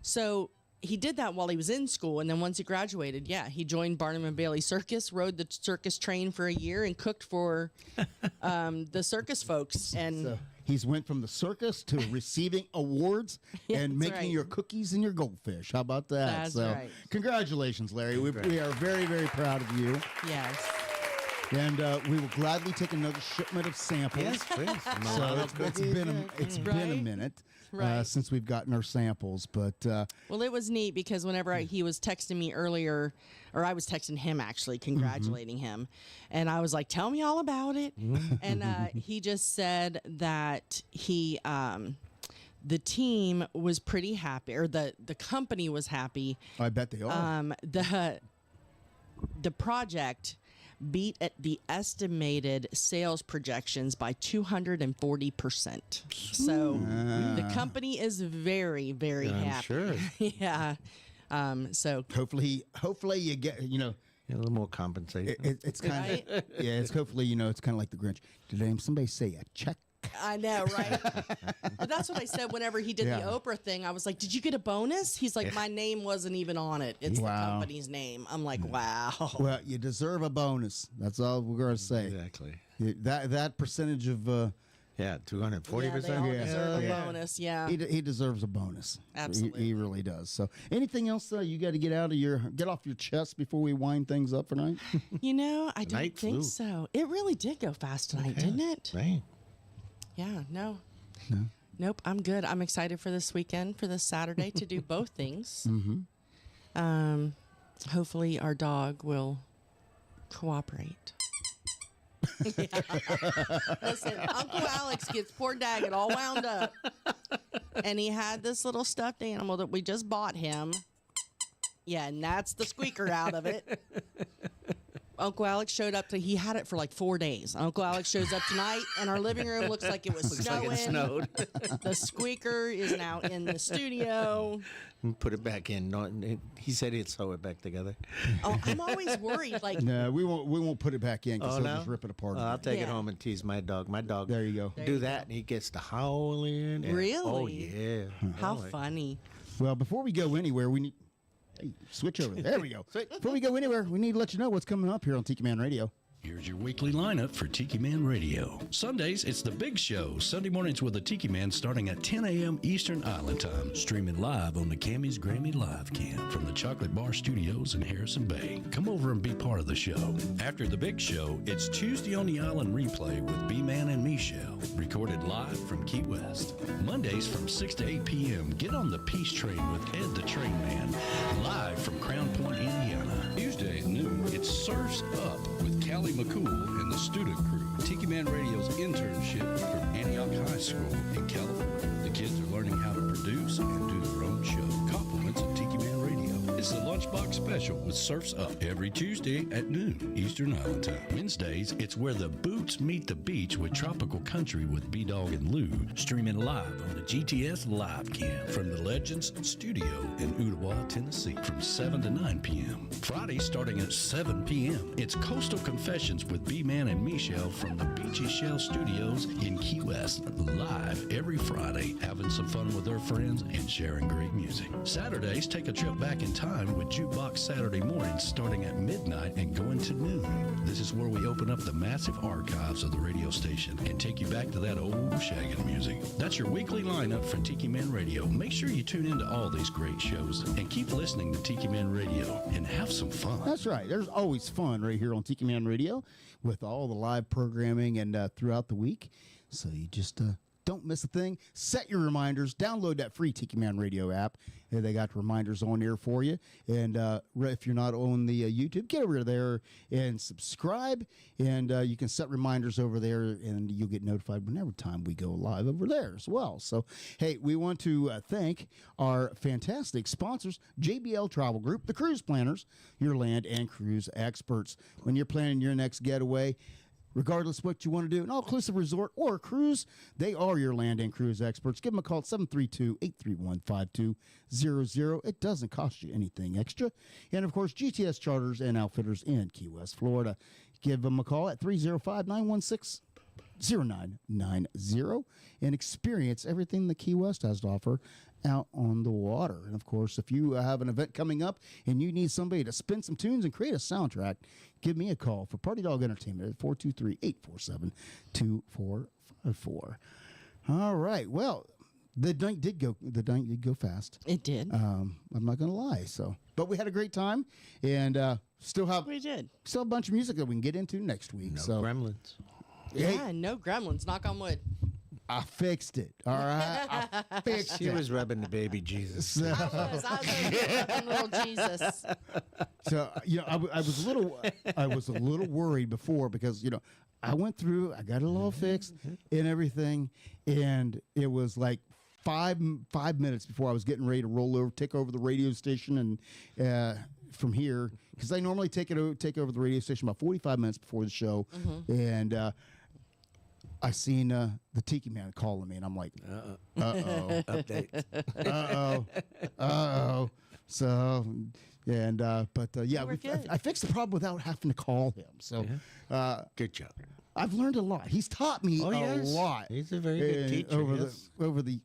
So he did that while he was in school, and then once he graduated, he joined Barnum and Bailey Circus, rode the circus train for a year, and cooked for the circus folks. And so he's went from the circus to receiving awards and making your cookies and your goldfish. How about that? That's right. Congratulations, Larry. We are very, very proud of you. Yes. And we will gladly take another shipment of samples. Yes, please. So it's been a minute since we've gotten our samples, but well, it was neat because whenever he was texting me earlier, or I was texting him actually, congratulating him, and I was like, "Tell me all about it." And he just said that he, the team was pretty happy, or the company was happy. I bet they are. The project beat at the estimated sales projections by 240%. So the company is very, very happy. Sure. Yeah. So hopefully you get a little more compensation. It's kind of it's hopefully it's kind of like the Grinch. Did somebody say a check? I know, right? But that's what I said whenever he did the Oprah thing. I was like, "Did you get a bonus?" He's like, "My name wasn't even on it. It's the company's name." I'm like, "Wow." Well, you deserve a bonus. That's all we're going to say. Exactly. That percentage of 240%. They all deserve a bonus. Yeah, he deserves a bonus. Absolutely, he really does. So, anything else you got to get off your chest before we wind things up for night? I don't think so. It really did go fast tonight, didn't it? Right. Yeah, nope, I'm good. I'm excited for this weekend, for this Saturday, to do both things. Hopefully our dog will cooperate. Listen, Uncle Alex gets poor Daggett all wound up. And he had this little stuffed animal that we just bought him. Yeah, and that's the squeaker out of it. Uncle Alex showed up he had it for like 4 days. Uncle Alex shows up tonight, and our living room looks like it was snowing. Like it snowed. The squeaker is now in the studio. Put it back in. No, he said he'd sew it back together. Oh, I'm always worried. Like, no, we won't put it back in because he'll just rip it apart. I'll take it home and tease my dog. My dog. There you go. Do that, and he gets to howling. Really? Oh yeah. How funny. Well, before we go anywhere, we need. Hey, switch over. There we go. Before we go anywhere, we need to let you know what's coming up here on Tiki Man Radio. Here's your weekly lineup for Tiki Man Radio. Sundays, it's The Big Show. Sunday mornings with the Tiki Man starting at 10 a.m. Eastern Island Time. Streaming live on the Cammy's Grammy Live Cam from the Chocolate Bar Studios in Harrison Bay. Come over and be part of the show. After The Big Show, it's Tuesday on the Island Replay with B-Man and Michelle. Recorded live from Key West. Mondays from 6 to 8 p.m. Get on the Peace Train with Ed the Train Man. Live from Crown Point, Indiana. Tuesday at noon, it's Surfs Up with Callie McCool and the student crew. Tiki Man Radio's internship from Antioch High School in California. The kids are learning how to produce and do their own show. Compliments of Tiki Man Radio. It's the Lunchbox Special with Surfs Up every Tuesday at noon Eastern Island Time. Wednesdays, it's Where the Boots Meet the Beach with Tropical Country with B-Dawg and Lou. Streaming live on the GTS Live Cam from the Legends Studio in Ottawa, Tennessee from 7 to 9 p.m. Friday starting at 7 p.m. It's Coastal Confessions with B-Man and Michelle from the Beachy Shell Studios in Key West. Live every Friday, having some fun with their friends and sharing great music. Saturdays, take a trip back in time with Jukebox Saturday mornings starting at midnight and going to noon. This is where we open up the massive archives of the radio station and take you back to that old shaggin' music. That's your weekly lineup for Tiki Man Radio. Make sure you tune into all these great shows and keep listening to Tiki Man Radio and have some fun. That's right. There's always fun right here on Tiki Man Radio with all the live programming and throughout the week. So you just don't miss a thing. Set your reminders. Download that free Tiki Man Radio app. They got reminders on there for you. And if you're not on the YouTube, get over there and subscribe. And you can set reminders over there, and you'll get notified whenever time we go live over there as well. So, hey, we want to thank our fantastic sponsors, JBL Travel Group, the Cruise Planners, your land and cruise experts. When you're planning your next getaway, regardless what you want to do, an all-inclusive resort or a cruise, they are your land and cruise experts. Give them a call at 732-831-5200. It doesn't cost you anything extra. And, of course, GTS Charters and Outfitters in Key West, Florida. Give them a call at 305-916-0990 and experience everything the Key West has to offer out on the water. And, of course, if you have an event coming up and you need somebody to spin some tunes and create a soundtrack, give me a call for Party Dog Entertainment at 423-847-2454. All right. Well, the night did go fast. It did. I'm not going to lie. So, but we had a great time, and still have a bunch of music that we can get into next week. No so gremlins. Yeah, no gremlins. Knock on wood. I fixed it. All right, I fixed She it. was rubbing the baby Jesus. So, I was rubbing little Jesus. so I was a little worried before because I went through, I got it all fixed and everything, and it was like 5 minutes before I was getting ready to roll over, take over the radio station, and from here, because I normally take over the radio station about 45 minutes before the show, and I seen the Tiki Man calling me, and I'm like, Update. So, and but yeah, I fixed the problem without having to call him. So, Good job. I've learned a lot. He's taught me a lot. He's a very good teacher. Over the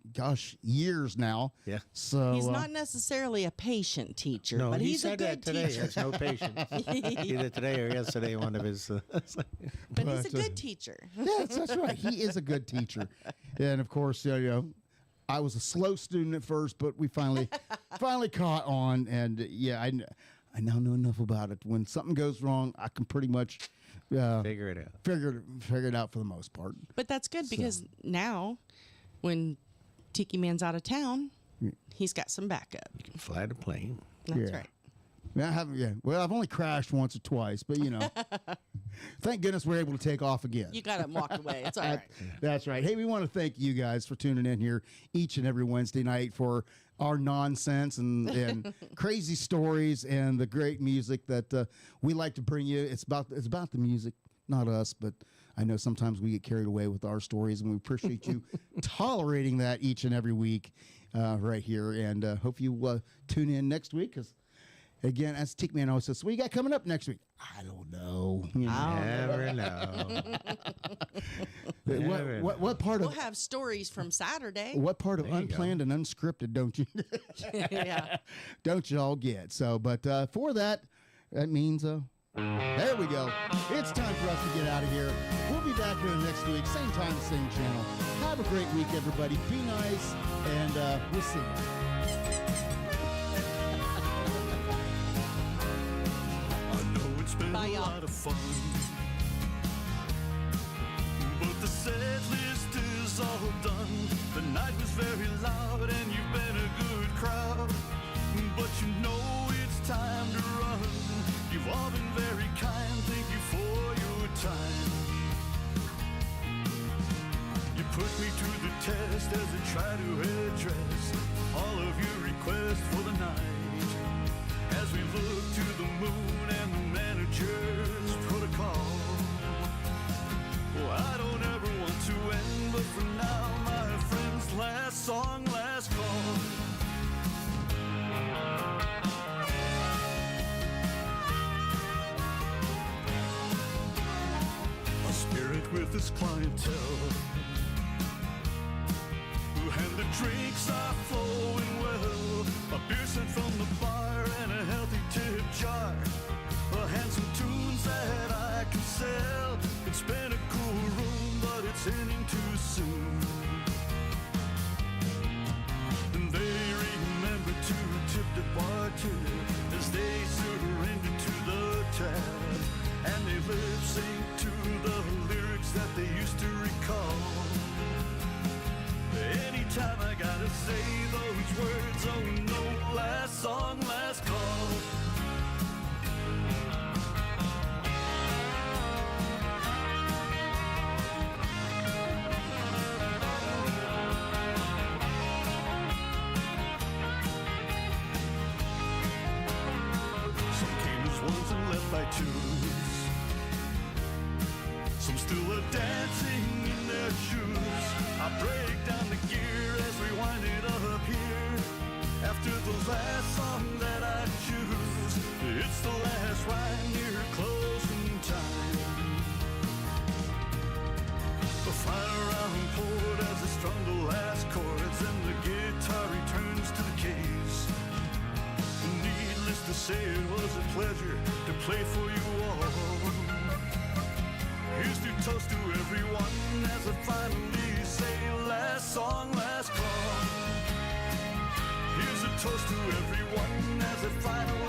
years now. Yeah. So He's not necessarily a patient teacher, No, but he he's a said good that today. teacher. There's no patience. Either today or yesterday, one of his. But he's a good teacher. Yes, that's right. He is a good teacher, and of course, I was a slow student at first, but we finally caught on, and I now know enough about it. When something goes wrong, I can pretty much figure it out. Figure it out for the most part. But that's good because now, when Tiki Man's out of town, he's got some backup. You can fly the plane. That's right. I haven't. Yeah. Well, I've only crashed once or twice, but thank goodness we're able to take off again. You got him walked away. It's all right. That's right. Hey, we want to thank you guys for tuning in here each and every Wednesday night for our nonsense and crazy stories and the great music that we like to bring you. It's about the music, not us, but I know sometimes we get carried away with our stories, and we appreciate you tolerating that each and every week right here. And hope you tune in next week because. Again, as Tiki Man always says, what you got coming up next week? I don't know. Never know. What part We'll of have stories from Saturday. what part of unplanned and unscripted don't you Yeah. don't you all get? So, but for that means There we go. It's time for us to get out of here. We'll be back here next week, same time, same channel. Have a great week, everybody. Be nice, and we'll see you. Been a lot of fun, but the set list is all done. The night was very loud and you've been a good crowd, but you know it's time to run. You've all been very kind, thank you for your time. You put me to the test as I try to address all of your requests for the night. As we look to the moon and the manager's protocol. Well, I don't ever want to end, but for now, my friends, last song, last call. A spirit with his clientele, and the drinks are flowing well. A beer sent from the bar and a healthy tip jar. And some tunes that I can sell. It's been a cool room, but it's ending too soon. And they remember to tip the bartender as they surrender to the tab. And they lip sync to the lyrics that they used to recall. Anytime I gotta say those words, oh no, last song, last call. Some came as ones and left by twos. Some still are dancing in their shoes. I break down the gear as we wind it up here. After the last song that I choose, it's the last rhyme near closing time. The final round poured as I strung the last chords, and the guitar returns to the case. Needless to say, it was a pleasure to play for you all. Here's to toast to everyone as I finally say last song, last call. Here's a toast to everyone as I finally